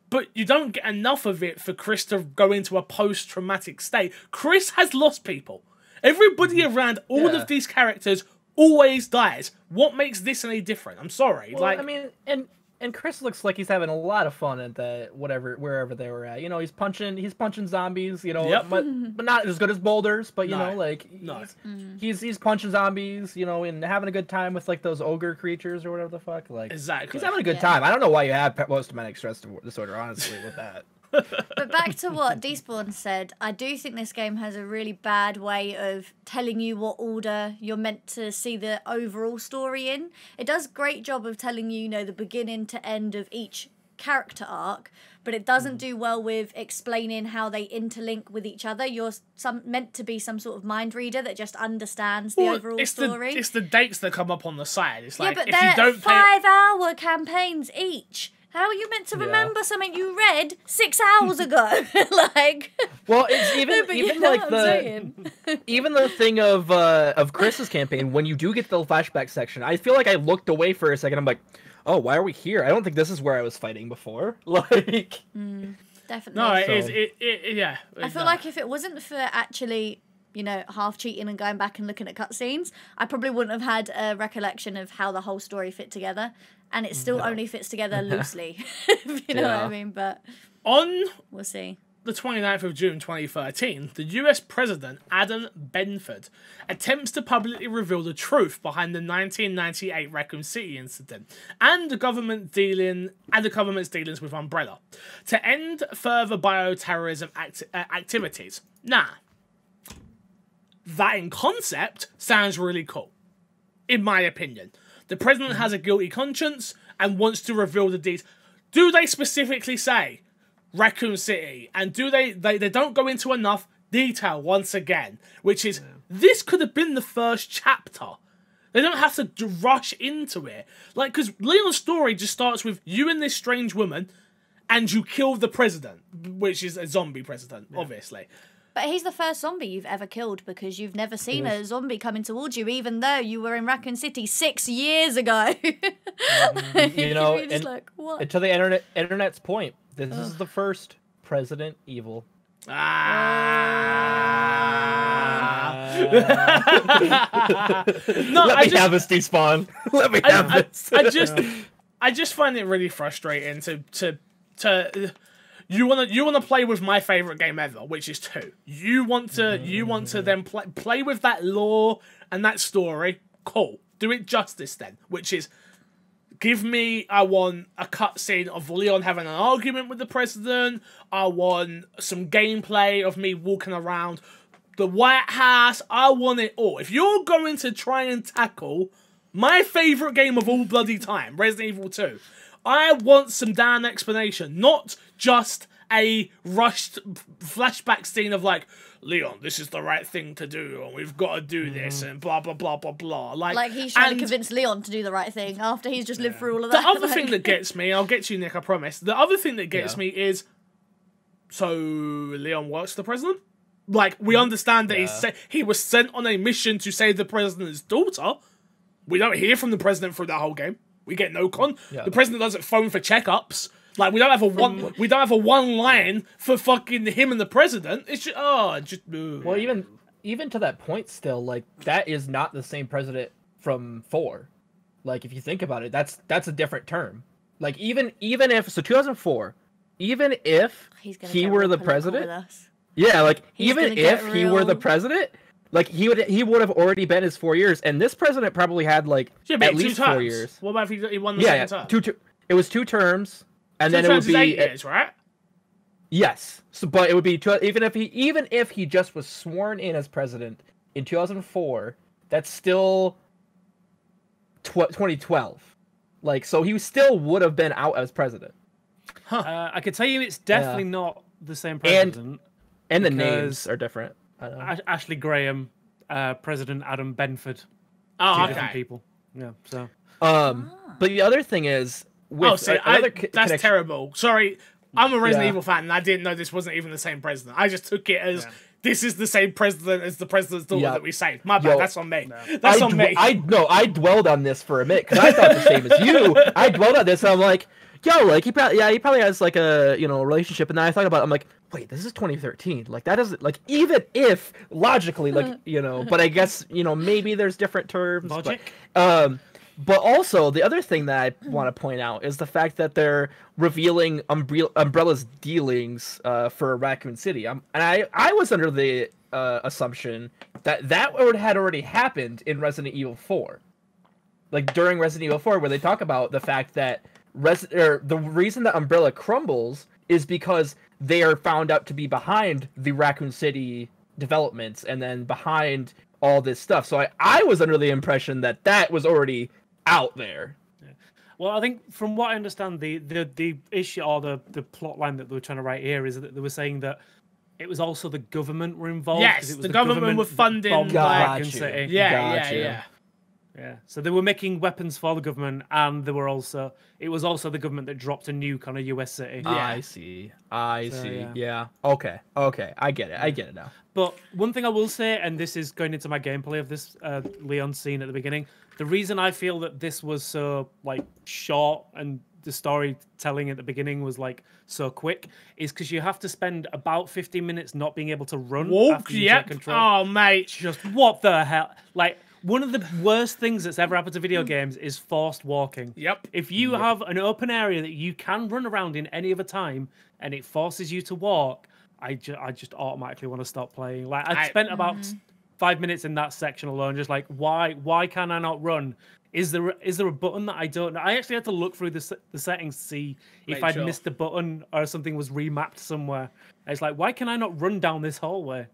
But you don't get enough of it for Chris to go into a post-traumatic state. Chris has lost people. Everybody around all of these characters always dies. What makes this any different? I'm sorry. Well, I mean, and Chris looks like he's having a lot of fun at wherever they were at. You know, he's punching zombies. You know, but not as good as boulders. But you know, like he's punching zombies. You know, and having a good time with like those ogre creatures or whatever the fuck. Like, exactly, he's having a good time. I don't know why you have post-traumatic stress disorder, honestly, with that. But back to what Despawn said, I do think this game has a really bad way of telling you what order you're meant to see the overall story in. It does a great job of telling you, you know, the beginning to end of each character arc, but it doesn't do well with explaining how they interlink with each other. You're meant to be some sort of mind reader that just understands the overall story. It's the dates that come up on the side. It's like, but if you don't 5-hour campaigns each. How are you meant to remember something you read 6 hours ago? Like, well, it's even the thing of Chris's campaign. When you do get to the flashback section, I feel like I looked away for a second. I'm like, oh, why are we here? I don't think this is where I was fighting before. Like, definitely. No, yeah. I feel like if it wasn't for actually, you know, half cheating and going back and looking at cutscenes, I probably wouldn't have had a recollection of how the whole story fit together. And it still only fits together loosely, if you know what I mean. But we'll see. The 29th of June 2013, the US President Adam Benford attempts to publicly reveal the truth behind the 1998 Raccoon City incident and the government's dealings with Umbrella to end further bioterrorism activities. Now, that in concept sounds really cool, in my opinion. The president has a guilty conscience and wants to reveal the deeds. Do they specifically say Raccoon City? And do they don't go into enough detail once again, which is, this could have been the first chapter. They don't have to rush into it. Like, because Leon's story just starts with you and this strange woman and you kill the president, which is a zombie president, obviously. But he's the first zombie you've ever killed because you've never seen a zombie coming towards you, even though you were in Raccoon City 6 years ago. You know, You're just like, what? And to the internet's point, this is the first President Evil. No, Let me have this, Despawn. Let me have this. I just find it really frustrating to you want to play with my favorite game ever, which is 2. You want to then play with that lore and that story. Cool. Do it justice then, which is I want a cutscene of Leon having an argument with the president. I want some gameplay of me walking around the White House. I want it all. If you're going to try and tackle my favorite game of all bloody time, Resident Evil 2, I want some damn explanation, not just a rushed flashback scene of like, Leon, this is the right thing to do, and we've got to do this, and blah, blah, blah, blah, blah. Like he's trying to convince Leon to do the right thing after he's just lived through all of that. The other thing that gets me, I'll get to you, Nick, I promise. The other thing that gets me is, so Leon works for the president? Like, we understand that he was sent on a mission to save the president's daughter. We don't hear from the president through that whole game. We get no The president doesn't phone for checkups. Like, we don't have a one line for fucking him and the president. It's just well, even to that point, still, like, that is not the same president from 4. Like, if you think about it, that's a different term. Like, even if 2004, even if he were the president, like, even if he were the president, like, he would have already been his 4 years, and this president probably had like at least 4 years. What about if he won the second term? It was 2 terms, and then it would be 8 years, right? Yes. So, but it would be even if he just was sworn in as president in 2004, that's still 2012. Like, so he still would have been out as president. I could tell you it's definitely not the same president. And the names are different. Ashley Graham, President Adam Benford. Oh, Two different people. Yeah, so. But the other thing is, with that's terrible. Sorry, I'm a Resident Evil fan, and I didn't know this wasn't even the same president. I just took it as this is the same president as the president's daughter that we saved. My bad. That's on me. No. That's on me. I dwelled on this for a minute because I thought the same as you. I dwelled on this, and I'm like, yo, like he probably has like a relationship, and then I thought about it, I'm like, wait, this is 2013. Like that doesn't like even if logically like but I guess maybe there's different terms. Logic. But also, the other thing that I want to point out is the fact that they're revealing Umbrella's dealings for Raccoon City. And I was under the assumption that had already happened in Resident Evil 4. Like, during Resident Evil 4, where they talk about the fact that the reason that Umbrella crumbles is because they are found out to be behind the Raccoon City developments and then behind all this stuff. So I was under the impression that was already out there. Well, I think from what I understand, the issue or the plot line that they were trying to write here is that they were saying that it was also the government were involved. Yes, it was the government were funding Raccoon City. Yeah. So they were making weapons for the government, and it was also the government that dropped a nuke on a US city. Yeah. I see. Yeah. Okay. I get it now. But one thing I will say, and this is going into my gameplay of this Leon scene at the beginning, the reason I feel that this was so like short and the storytelling at the beginning was like so quick is because you have to spend about 15 minutes not being able to run. Walk, yep. Control. Oh, mate. Just what the hell? Like, one of the worst things that's ever happened to video games is forced walking. Yep. If you have an open area that you can run around in any other time and it forces you to walk, I just automatically want to stop playing. Like, I spent about 5 minutes in that section alone, just like, why can I not run? Is there a button that I don't know? I actually had to look through the settings to see if I'd missed a button or something was remapped somewhere. It's like, why can I not run down this hallway?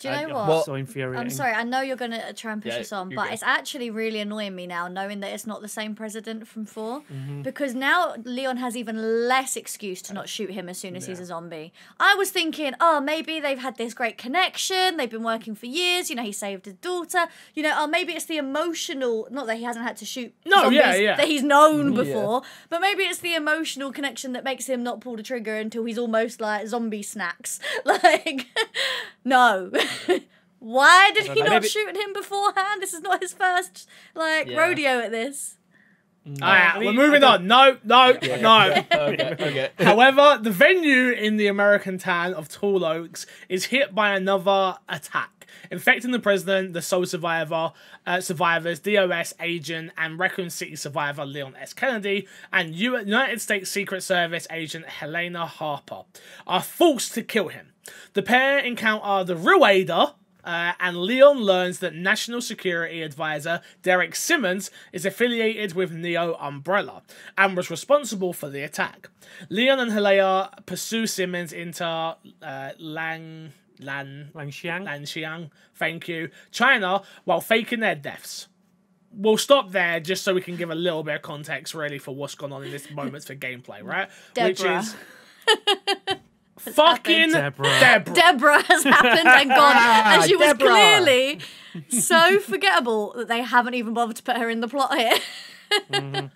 Do you know what? So infuriating. I'm sorry, I know you're going to try and push us on, but it's actually really annoying me now knowing that it's not the same president from 4. Because now Leon has even less excuse to not shoot him as soon as he's a zombie. I was thinking, oh, maybe they've had this great connection, they've been working for years, he saved his daughter, maybe it's the emotional, not that he hasn't had to shoot zombies that he's known before, but maybe it's the emotional connection that makes him not pull the trigger until he's almost like zombie snacks. Like, no. Why did he not shoot at him beforehand? This is not his first rodeo at this. Alright, we're moving on. No. Okay. However, the venue in the American town of Tall Oaks is hit by another attack, infecting the president, the sole survivors, DOS agent, and Raccoon City survivor Leon S. Kennedy, and United States Secret Service agent Helena Harper are forced to kill him. The pair encounter the real Ada, and Leon learns that National Security Advisor Derek Simmons is affiliated with Neo Umbrella and was responsible for the attack. Leon and Helena pursue Simmons into Lanxiang, thank you, China, while faking their deaths. We'll stop there just so we can give a little bit of context, really, for what's gone on in this moment for gameplay, right? Deborah. Which is... Fucking Deborah has happened and gone, and she was clearly so forgettable that they haven't even bothered to put her in the plot here.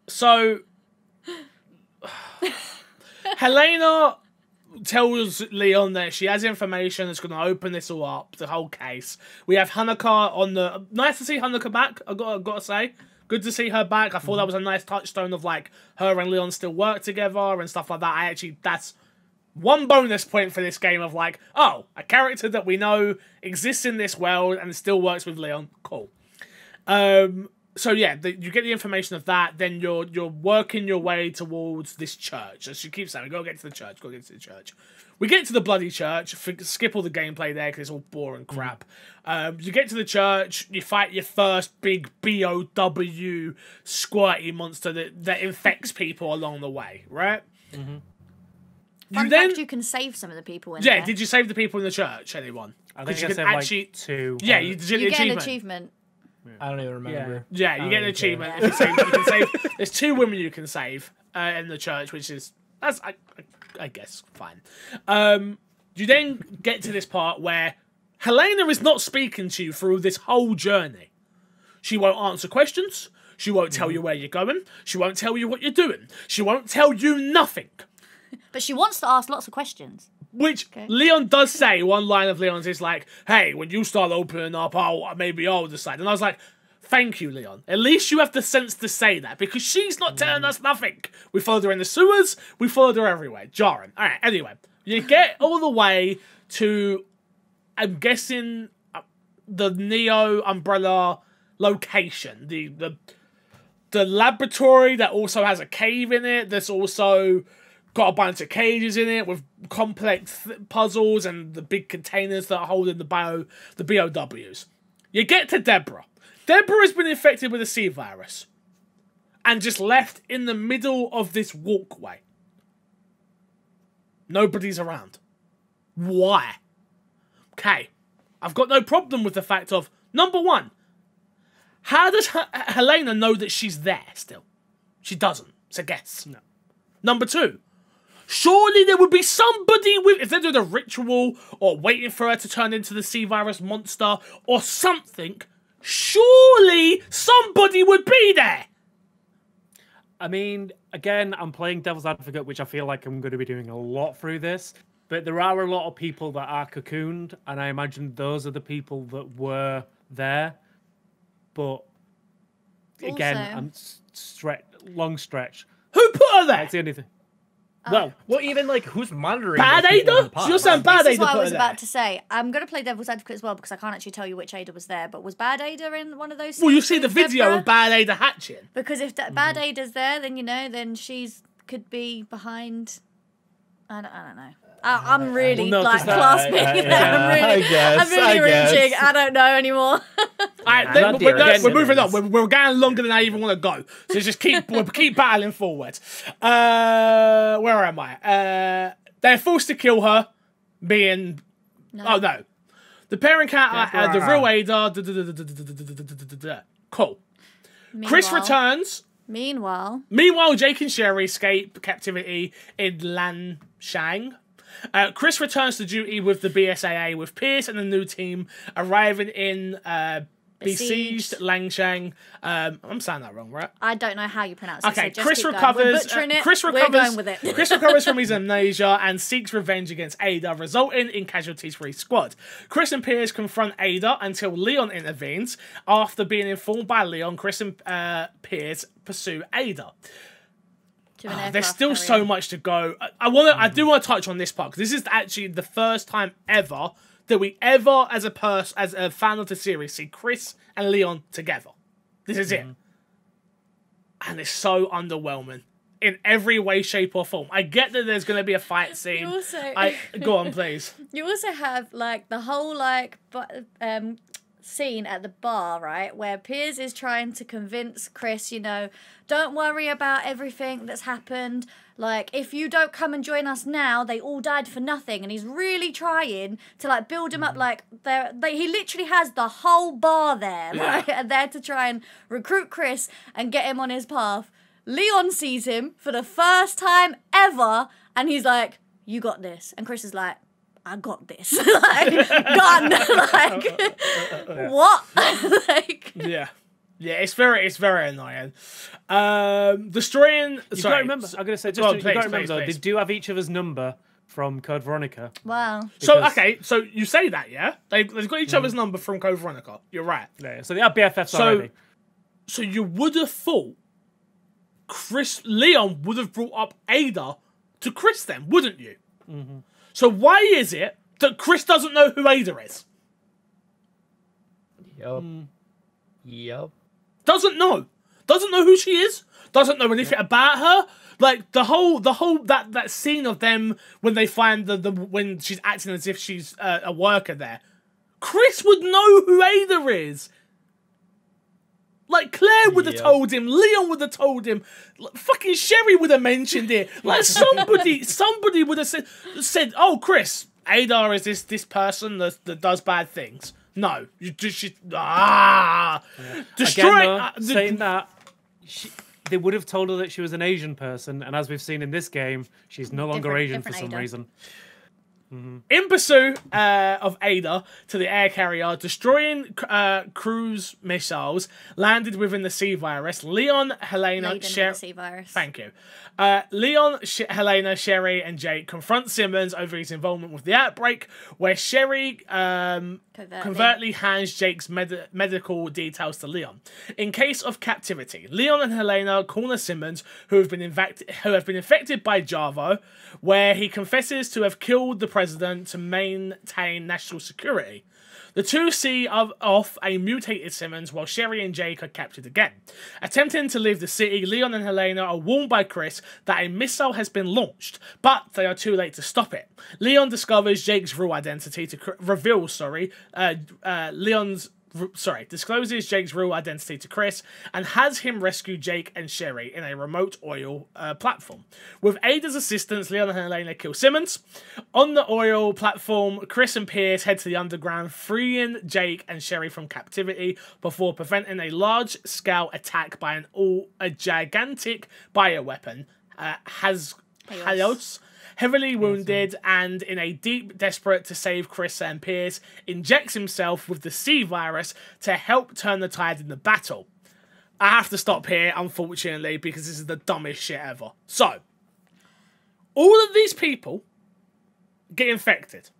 So Helena tells Leon that she has information that's going to open this all up, the whole case. We have Hanukkah on the... Nice to see Hanukkah back, I gotta say. Good to see her back. I thought that was a nice touchstone of like her and Leon still work together and stuff like that. That's one bonus point for this game of like, oh, a character that we know exists in this world and still works with Leon. Cool. So yeah, you get the information of that, then you're working your way towards this church. As she keeps saying, go get to the church. We get to the bloody church, skip all the gameplay there because it's all boring crap. You get to the church, you fight your first big BOW squirty monster that infects people along the way, right? Fun fact, you can save some of the people in there. Yeah, did you save the people in the church, anyone? I think you can actually like 2. Yeah, you get an achievement. I don't even remember. Yeah, you get an achievement. You can save. There's 2 women you can save in the church, which is I guess fine. You then get to this part where Helena is not speaking to you through this whole journey. She won't answer questions. She won't tell you where you're going. She won't tell you what you're doing. She won't tell you nothing. But she wants to ask lots of questions. Which Leon does say. One line of Leon's is like, hey, when you start opening up, maybe I'll decide. And I was like, thank you, Leon. At least you have the sense to say that, because she's not telling us nothing. We followed her in the sewers. We followed her everywhere. Jarring. All right, anyway. You get all the way to, I'm guessing, the Neo Umbrella location. The laboratory that also has a cave in it. That's also got a bunch of cages in it with complex puzzles and the big containers that are holding the BOWs. You get to Deborah. Deborah has been infected with a C virus and just left in the middle of this walkway. Nobody's around. Why? Okay, I've got no problem with the fact of, number one, how does Helena know that she's there still? She doesn't. It's a guess. No. Number two, surely there would be somebody with, if they're doing a ritual or waiting for her to turn into the C virus monster or something, surely somebody would be there. I mean, again, I'm playing devil's advocate, which I feel like I'm going to be doing a lot through this. But there are a lot of people that are cocooned, and I imagine those are the people that were there. But again, I'm long stretch. Who put her there? That's the only thing. Well, even like who's monitoring? Bad Ada? You're saying Bad Ada? This is what I was about to say. I'm going to play devil's advocate as well because I can't actually tell you which Ada was there. But was Bad Ada in one of those? Well, you see the video of Bad Ada hatching. Because if Bad Ada's there, then then she's could be behind. I don't know. I'm really clasping. I'm really reaching. I don't know anymore. We're moving on. We're going longer than I even want to go. So just keep battling forward. Where am I? They're forced to kill her, being oh no, the parent cat, the real Ada. Cool. Chris returns. Meanwhile, Jake and Sherry escape captivity in Lanshang. Chris returns to duty with the BSAA, with Pierce and the new team arriving in besieged Langshang. I'm saying that wrong, right? I don't know how you pronounce it. Okay, so Chris recovers. We're going with it. Chris recovers from his amnesia and seeks revenge against Ada, resulting in casualties for his squad. Chris and Pierce confront Ada until Leon intervenes. After being informed by Leon, Chris and Pierce pursue Ada. There's still so much to go. I do want to touch on this part because this is actually the first time ever that we ever, as a fan of the series, see Chris and Leon together. This is it, and it's so underwhelming in every way, shape, or form. I get that there's going to be a fight scene. Go on, please. You also have the whole scene at the bar, right, where Piers is trying to convince Chris, don't worry about everything that's happened. If you don't come and join us now, they all died for nothing. And he's really trying to build him up. He literally has the whole bar there, right, there to try and recruit Chris and get him on his path. Leon sees him for the first time ever, and he's like, "You got this." And Chris is like, "I got this." Done. What? Yeah. Yeah, it's very annoying. Destroying. You gotta remember. I'm gonna say, you gotta remember though, they do have each other's number from Code Veronica. Wow. So you say that, yeah? They've got each other's number from Code Veronica. You're right. Yeah. So they are BFFs already. So you would have thought Leon would have brought up Ada to Chris then, wouldn't you? Mm-hmm. So why is it that Chris doesn't know who Ada is? Yep. Doesn't know who she is. Doesn't know anything about her. The whole that scene of them when they find when she's acting as if she's a worker there. Chris would know who Ada is. Claire would have told him. Leon would have told him. Fucking Sherry would have mentioned it. Somebody would have said, "Oh, Chris, Ada is this person that does bad things." No, you just destroy. Again, though, saying that, they would have told her that she was an Asian person, and as we've seen in this game, she's no longer Asian for some reason. In pursuit of Ada to the air carrier, destroying cruise missiles landed within the C virus. Leon, Helena, Thank you. Leon, Helena, Sherry, and Jake confront Simmons over his involvement with the outbreak, where Sherry covertly hands Jake's medical details to Leon. In case of captivity, Leon and Helena corner Simmons, who have been infected by Javo, where he confesses to have killed the president to maintain national security. The two see off a mutated Simmons while Sherry and Jake are captured again. Attempting to leave the city, Leon and Helena are warned by Chris that a missile has been launched, but they are too late to stop it. Leon discovers Jake's real identity to discloses Jake's real identity to Chris and has him rescue Jake and Sherry in a remote oil platform. With Ada's assistance, Leon and Helena kill Simmons. On the oil platform, Chris and Pierce head to the underground, freeing Jake and Sherry from captivity before preventing a large-scale attack by a gigantic bioweapon. Halos, heavily wounded and in a deep desperate to save Chris and Pierce, injects himself with the C virus to help turn the tide in the battle. I have to stop here, unfortunately, because this is the dumbest shit ever. So, all of these people get infected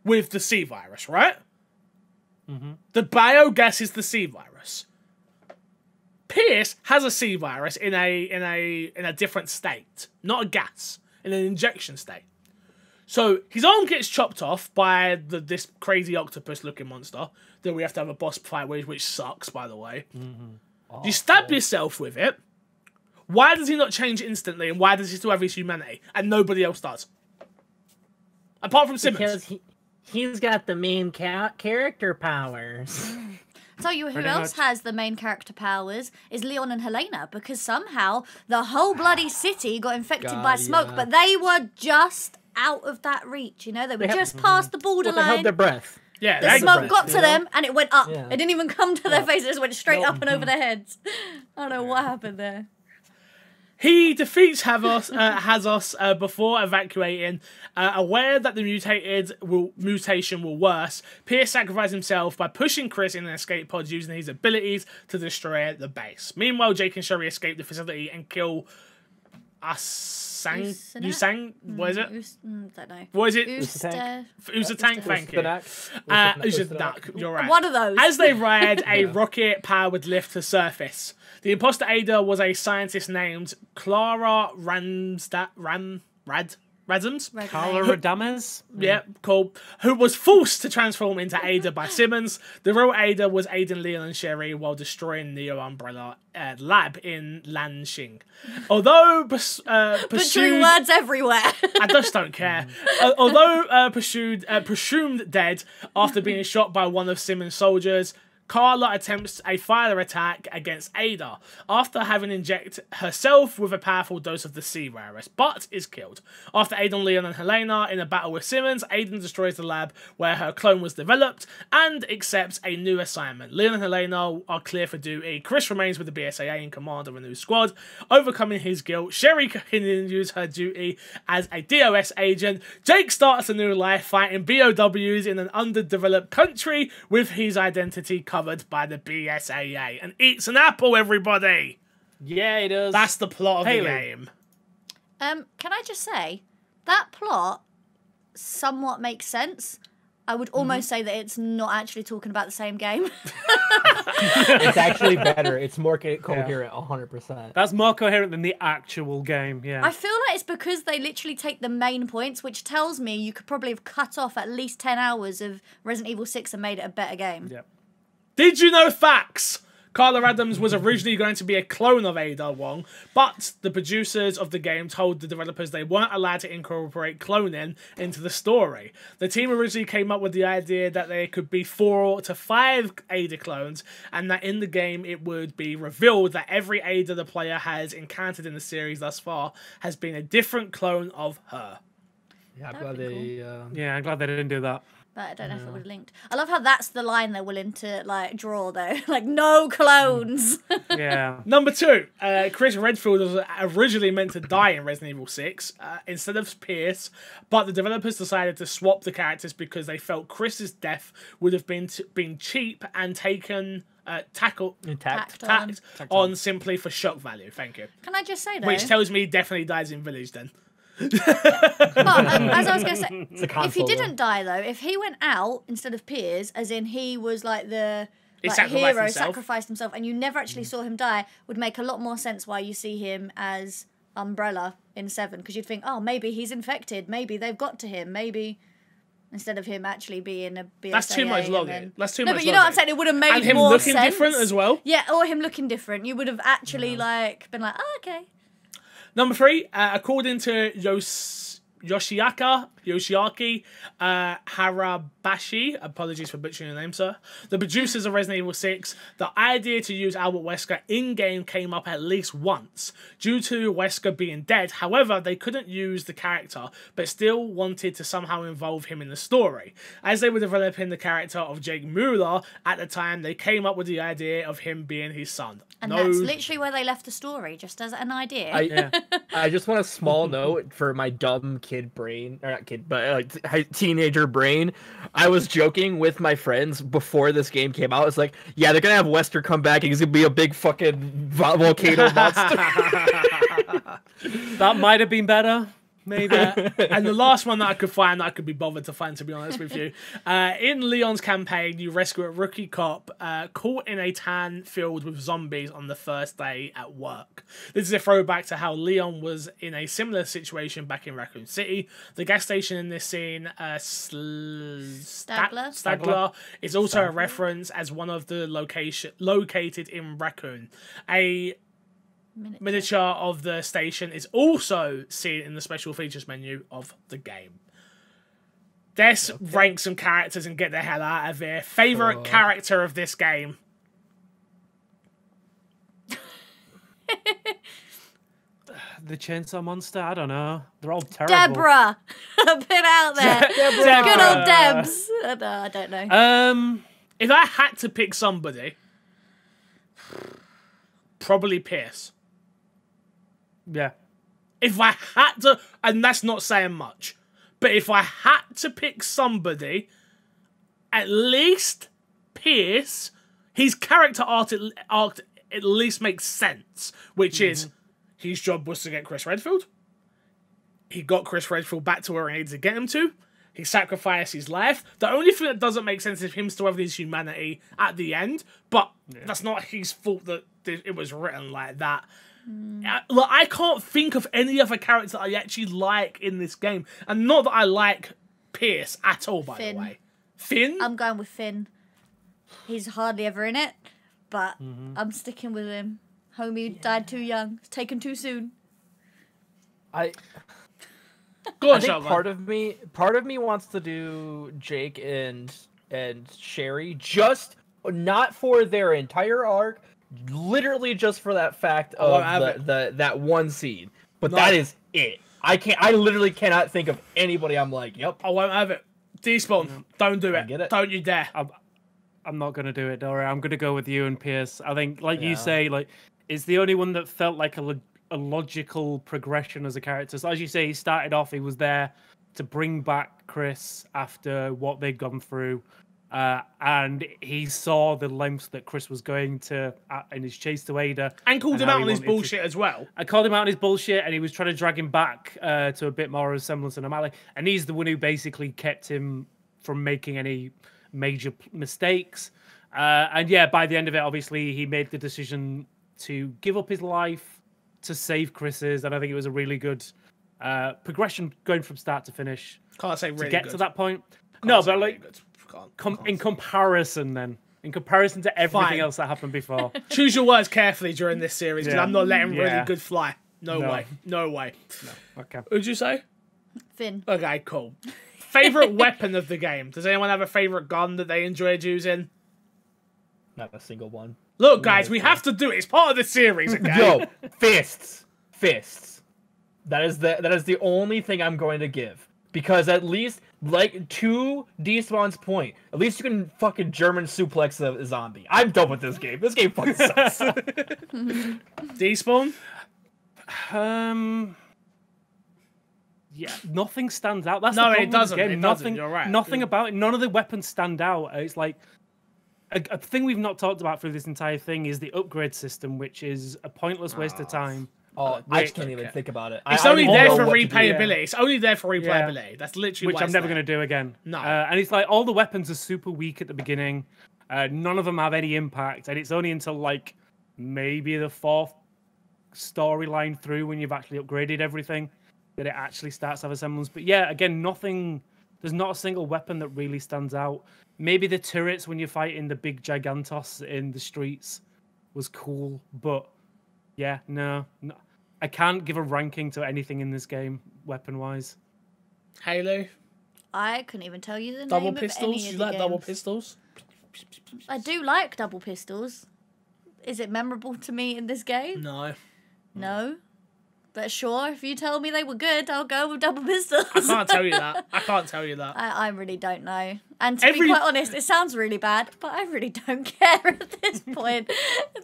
with the C virus, right? The biogas is the C virus. Pierce has a C virus in a different state, not a gas. In an injection state. So his arm gets chopped off by this crazy octopus-looking monster that we have to have a boss fight with, which sucks, by the way. You stab yourself with it. Why does he not change instantly, and why does he still have his humanity, and nobody else does? Apart from Simmons. Because he's got the main character powers. Tell you who else has the main character powers is Leon and Helena, because somehow the whole bloody city got infected by smoke, but they were just out of that reach, you know? They were just past the borderline. They held their breath. Yeah, the smoke got to them and it went up. Yeah. It didn't even come to their faces, it just went straight up and over their heads. I don't know what happened there. He defeats Hazos before evacuating. Aware that the mutation will worse, Pierce sacrificed himself by pushing Chris in an escape pod using his abilities to destroy the base. Meanwhile, Jake and Sherry escape the facility and kill Usang? What is it? Don't know. What is it? Usatank, thank you. Usatank, you're right. One of those. As they ride a rocket-powered lift to surface, the imposter Ada was a scientist named Clara Radams? Clara Radams? Yeah, cool. Who was forced to transform into Ada by Simmons. The real Ada was aiding Leon and Sherry while destroying Neo Umbrella lab in Lanxing. Although butchering words everywhere. I just don't care. Although presumed dead after being shot by one of Simmons' soldiers, Carla attempts a fire attack against Ada after having injected herself with a powerful dose of the C virus, but is killed. After aiding Leon and Helena in a battle with Simmons, Aiden destroys the lab where her clone was developed and accepts a new assignment. Leon and Helena are clear for duty. Chris remains with the BSAA in command of a new squad. Overcoming his guilt, Sherry continues her duty as a DOS agent. Jake starts a new life fighting BOWs in an underdeveloped country with his identity covered by the BSAA, and eats an apple, everybody. Yeah, it does. That's the plot of the game. Can I just say that plot somewhat makes sense? I would almost say that it's not actually talking about the same game. It's actually better. It's more coherent, 100%. That's more coherent than the actual game, yeah. I feel like it's because they literally take the main points, which tells me you could probably have cut off at least 10 hours of Resident Evil 6 and made it a better game. Yep. Did you know facts? Carla Adams was originally going to be a clone of Ada Wong, but the producers of the game told the developers they weren't allowed to incorporate cloning into the story. The team originally came up with the idea that there could be 4 to 5 Ada clones, and that in the game it would be revealed that every Ada the player has encountered in the series thus far has been a different clone of her. Yeah, I'm glad they... Yeah, I'm glad they didn't do that. But I don't know if it would have linked. I love how that's the line they're willing to like draw though. Like no clones. Yeah. Number 2, Chris Redfield was originally meant to die in Resident Evil 6 instead of Pierce, but the developers decided to swap the characters because they felt Chris's death would have been cheap and taken tacked on simply for shock value. Thank you. Can I just say though? Which tells me he definitely dies in Village then. But as I was going to say, if he didn't die though, if he went out instead of Piers, as in he was like the hero, sacrificed himself, and you never actually saw him die, would make a lot more sense why you see him as Umbrella in 7, because you'd think, oh, maybe he's infected, maybe they've got to him, maybe instead of him actually being a BSAA. That's too much logic. That's too much. No, but you know what I'm saying? It would have made more sense. And him looking different as well. Yeah, or him looking different. You would have actually like been like, oh, okay. Number 3, according to Yoshiaki Harabashi, apologies for butchering your name, sir, the producers of Resident Evil 6, the idea to use Albert Wesker in-game came up at least once, due to Wesker being dead. However, they couldn't use the character, but still wanted to somehow involve him in the story. As they were developing the character of Jake Mueller, at the time, they came up with the idea of him being his son. And that's literally where they left the story, just as an idea. I just want a small note for my dumb kid brain, or not kid, but teenager brain. I was joking with my friends before this game came out. It's like, yeah, they're gonna have Wesker come back and he's gonna be a big fucking volcano monster. That might have been better. Maybe. And the last one that I could find, that I could be bothered to find, to be honest with you. In Leon's campaign, you rescue a rookie cop caught in a tan filled with zombies on the first day at work. This is a throwback to how Leon was in a similar situation back in Raccoon City. The gas station in this scene, Stagler, is also a reference as one of the located in Raccoon. A miniature of the station is also seen in the special features menu of the game. Let's rank some characters and get the hell out of here. Favorite character of this game? The Chainsaw Monster? I don't know. They're all terrible. Deborah! Put out there. Deborah. Good old Debs. I don't know. If I had to pick somebody, probably Pierce. Yeah. If I had to, and that's not saying much, but if I had to pick somebody, at least Pierce, his character arc at least makes sense, which is his job was to get Chris Redfield. He got Chris Redfield back to where he needed to get him to. He sacrificed his life. The only thing that doesn't make sense is him still having his humanity at the end, but that's not his fault that it was written like that. Look, I can't think of any other character I actually like in this game. And not that I like Pierce at all, by the way. Finn? I'm going with Finn. He's hardly ever in it, but I'm sticking with him. Homie died too young. Was taken too soon. I think part of me wants to do Jake and Sherry, just not for their entire arc, literally just for that fact of that one scene. But that is it. I literally cannot think of anybody I'm like, yep. I won't have it. Despawn, don't do it. Don't you dare. I'm not going to do it, Dora. I'm going to go with you and Pierce. I think, like you say, like it's the only one that felt like a logical progression as a character. So as you say, he started off, he was there to bring back Chris after what they'd gone through. And he saw the lengths that Chris was going to in his chase to Ada. And called him out on his bullshit as well. I called him out on his bullshit, and he was trying to drag him back to a bit more of a semblance of normality. And he's the one who basically kept him from making any major mistakes. And yeah, by the end of it, obviously, he made the decision to give up his life to save Chris's. And I think it was a really good progression going from start to finish. Can't say really to get good. to that point. Can't no, but like... Really in comparison to everything else that happened before. Choose your words carefully during this series, because I'm not letting really good fly. No way. No. Okay. Who'd you say? Finn. Okay, cool. Favorite weapon of the game? Does anyone have a favorite gun that they enjoyed using? Not a single one. Look, guys, we have to do it. It's part of the series, okay? Yo, fists. That is the only thing I'm going to give. because at least, like, to Despawn's point, at least you can fucking German suplex a zombie. I'm done with this game. This game fucking sucks. Despawn? Yeah, nothing stands out. That's No, the it problem with this doesn't. game. It nothing, doesn't. You're right. Nothing about it. None of the weapons stand out. It's like a thing we've not talked about through this entire thing is the upgrade system, which is a pointless waste of time. Oh, I just can't even think about it. It's I only don't there know for what to do. replayability. It's only there for replayability. That's literally Which why I'm it's never there. going to do again. No. And it's like all the weapons are super weak at the beginning. None of them have any impact, and it's only until like maybe the 4th storyline through when you've actually upgraded everything that it actually starts to have a semblance. But yeah, again, nothing. There's not a single weapon that really stands out. Maybe the turrets when you're fighting the big Gigantos in the streets was cool, but yeah, no. I can't give a ranking to anything in this game, weapon-wise. Halo? I couldn't even tell you the Double name pistols? of any You of the like double games. pistols? I do like double pistols. Is it memorable to me in this game? No. No. But sure, if you tell me they were good, I'll go with double pistols. I can't tell you that. I can't tell you that. I really don't know. And to be quite honest, it sounds really bad, but I really don't care at this point.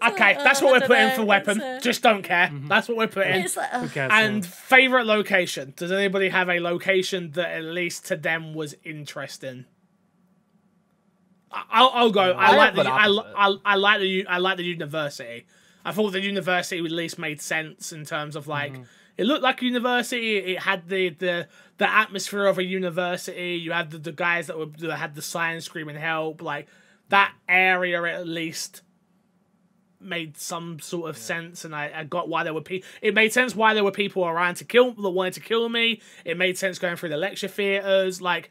Okay, that's what we're putting for weapon. Just don't care. That's what we're putting. It's like, Who cares? And favourite location. Does anybody have a location that at least to them was interesting? I'll go. I like the university. I thought the university at least made sense in terms of like it looked like a university. It had the atmosphere of a university. You had the guys that had the signs screaming help. Like that area at least made some sort of sense, and I got why there were people. It made sense why there were people around that wanted to kill me. It made sense going through the lecture theaters. Like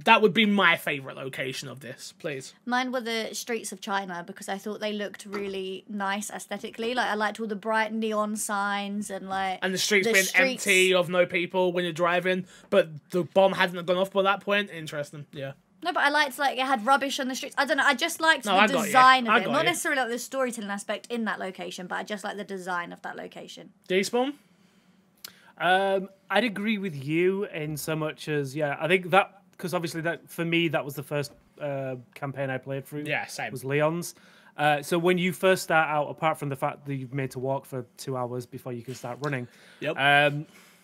that would be my favorite location of this, please. mine were the streets of China because I thought they looked really nice aesthetically. Like I liked all the bright neon signs and like And the streets being empty of no people when you're driving, but the bomb hadn't gone off by that point. Interesting, yeah. No, but I liked like it had rubbish on the streets. I don't know. I just liked I the got you. design I of it, got not you. necessarily like the storytelling aspect in that location, but I just like the design of that location. Despawn? I'd agree with you in so much as I think that because obviously that for me that was the first campaign I played through. Yeah, same. Was Leon's. So when you first start out, apart from the fact that you've made to walk for 2 hours before you can start running,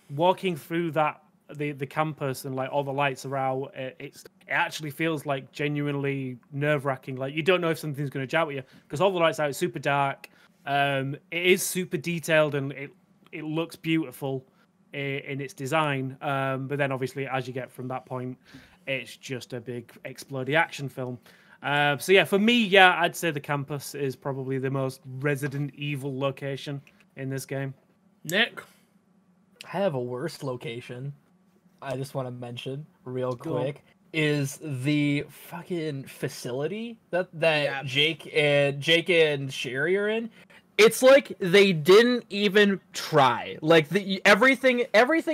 walking through that the campus and like all the lights are out, it actually feels like genuinely nerve-wracking. Like you don't know if something's going to jab at you because all the lights out. It's super dark. It is super detailed and it looks beautiful in its design. But then obviously as you get from that point, it's just a big exploding action film. So yeah, for me, I'd say the campus is probably the most Resident Evil location in this game. Nick? I have a worse location. I just want to mention real quick is the fucking facility that Jake and Sherry are in. It's like they didn't even try. Like everything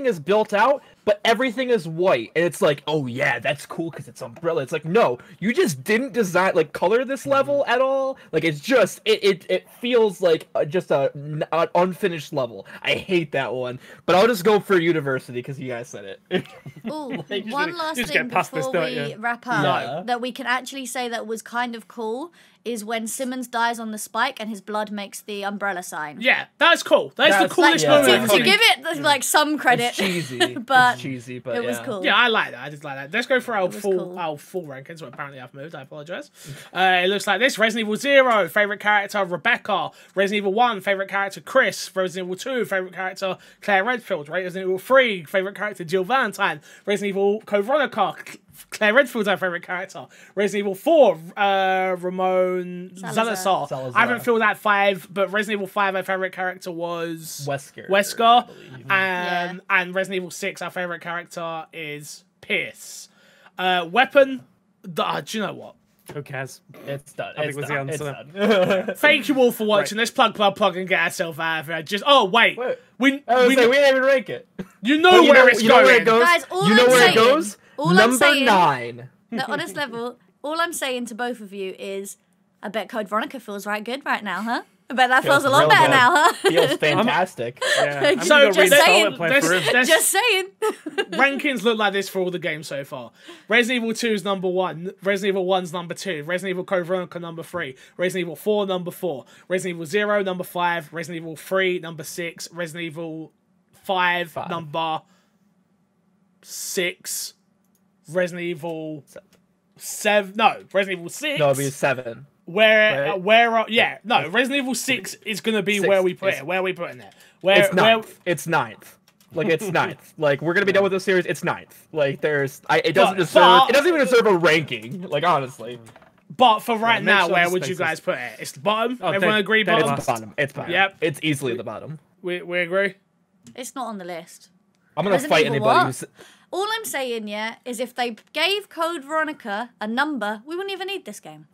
is built out, but everything is white, and it's like, oh yeah, that's cool because it's umbrella. It's like, no, you just didn't design color this level at all. Like it's just it feels like just an unfinished level. I hate that one, but I'll just go for university because you guys said it. Oh, one last just thing get past this, before don't we you? wrap up Yeah. that we can actually say that was kind of cool is when Simmons dies on the spike and his blood makes the umbrella sign. Yeah, that's cool. That's the That's- coolest yeah, moment. To of the give it like some credit, It's cheesy, but it's cheesy, but it was cool. Yeah, I like that. I just like that. Let's go for our was full cool. full rankings. What apparently I've moved. I apologize. It looks like this: Resident Evil 0, favorite character Rebecca. Resident Evil 1, favorite character Chris. Resident Evil 2, favorite character Claire Redfield. Resident Evil 3, favorite character Jill Valentine. Resident Evil Code Veronica. Claire Redfield's our favorite character. Resident Evil 4, Ramon Salazar. Salazar. I haven't filled that 5, but Resident Evil 5, our favorite character was Wesker. I believe. And Resident Evil 6, our favorite character is Pierce. Weapon. Do you know what? Who cares? It's done. I think It's was the done. answer. It's done. Thank you all for watching. Let's plug and get ourselves out of here. Just wait. We we didn't even rank it. you know where it's you know going. where it goes. Guys, all you know I'm where saying- it goes. all I'm Number saying- 9. The honest level, all I'm saying to both of you is, I bet Code Veronica feels right good right now, huh? I bet that feels a lot real better good. now, huh? Feels fantastic. Yeah. I'm So gonna just reinstall saying. it and play through. Just saying. Rankings look like this for all the games so far. Resident Evil 2 is number 1. Resident Evil 1's number 2. Resident Evil Code Veronica number 3. Resident Evil 4 number 4. Resident Evil 0 number 5. Resident Evil 3 number 6. Resident Evil 5. Number 6. Resident Evil 7. No, Resident Evil 6. No, it'll be 7. Resident Evil 6 is going to be 6 where we put is- it. Where we putting it? It's ninth. Like it's ninth. Like we're gonna be done with this series. It's ninth. Like it doesn't even deserve a ranking. Like honestly. But for right make now, sure where the would you spaces- guys put it? It's the bottom. Oh, Everyone agree dead bottom. It's bottom. It's bottom. Yep. It's easily the bottom. We agree. It's not on the list. I'm gonna Resident fight Evil anybody what? who's. All I'm saying, yeah, is if they gave Code Veronica a number, we wouldn't even need this game.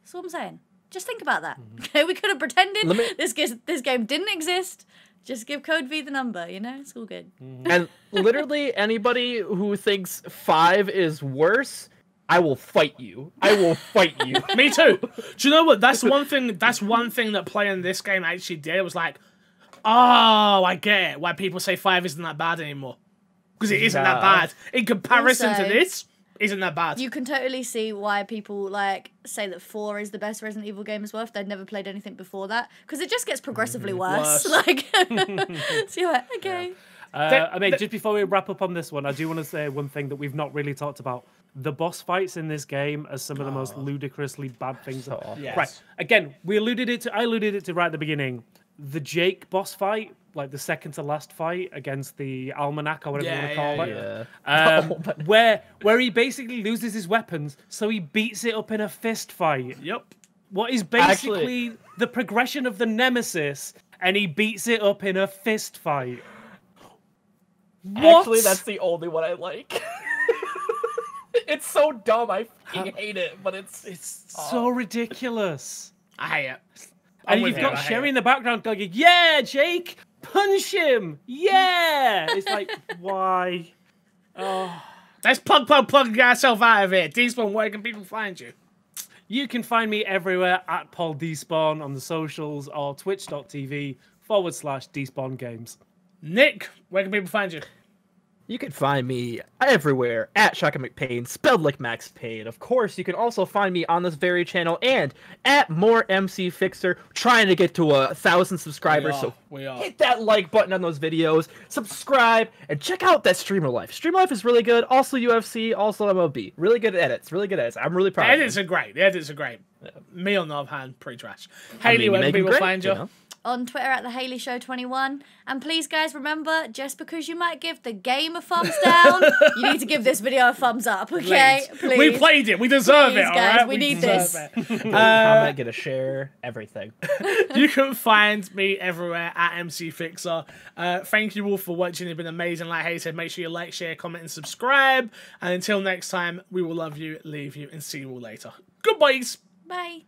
That's all I'm saying. Just think about that. Okay, we could have pretended this game didn't exist. Just give Code V the number, you know? It's all good. And literally anybody who thinks 5 is worse, I will fight you. I will fight you. Me too. Do you know what? That's one thing. That's one thing that playing this game actually did. It was like, oh, I get it. Why people say 5 isn't that bad anymore. Because it isn't that bad. In comparison Also, to this, isn't that bad. You can totally see why people like say that 4 is the best Resident Evil game as well if they'd never played anything before that. Because it just gets progressively worse. Like, so you're like, okay. I mean, just before we wrap up on this one, I do want to say one thing that we've not really talked about. The boss fights in this game are some of the most ludicrously bad things. Yes. Right. Again, I alluded it to right at the beginning. The Jake boss fight, like the second to last fight against the Almanac or whatever you want to call it. Where he basically loses his weapons, so he beats it up in a fist fight. Yep. What is basically the progression of the Nemesis, and he beats it up in a fist fight. What? Actually, that's the only one I like. It's so dumb. I fucking hate it, but it's so ridiculous. I hate it. And you've got Sherry in the background going, yeah, Jake, punch him. Yeah. It's like, why? Oh. Let's plug and get ourselves out of here. Despawn, where can people find you? You can find me everywhere at Paul Despawn on the socials or twitch.tv/Despawn Games. Nick, where can people find you? You can find me everywhere at Shaka McPain, spelled like Max Payne. Of course, you can also find me on this very channel and at More MC Fixer, trying to get to 1,000 subscribers. We are. Hit that like button on those videos, subscribe, and check out that Streamer Life. Streamer Life is really good. Also UFC, also MLB. Really good edits. Really good edits. I'm really proud. The edits are great. Yeah. Me on the other hand, pretty trash. Haley, where can people find you? On Twitter at the Haley Show 21. And please, guys, remember, just because you might give the game a thumbs down, you need to give this video a thumbs up, okay? Please. We played it. We deserve it, all guys. right? We need this. Comment, get a share, everything. You can find me everywhere at MC Fixer. Thank you all for watching. It's been amazing. Like Haley said, make sure you like, share, comment, and subscribe. And until next time, we will love you, leave you, and see you all later. Goodbye. Bye.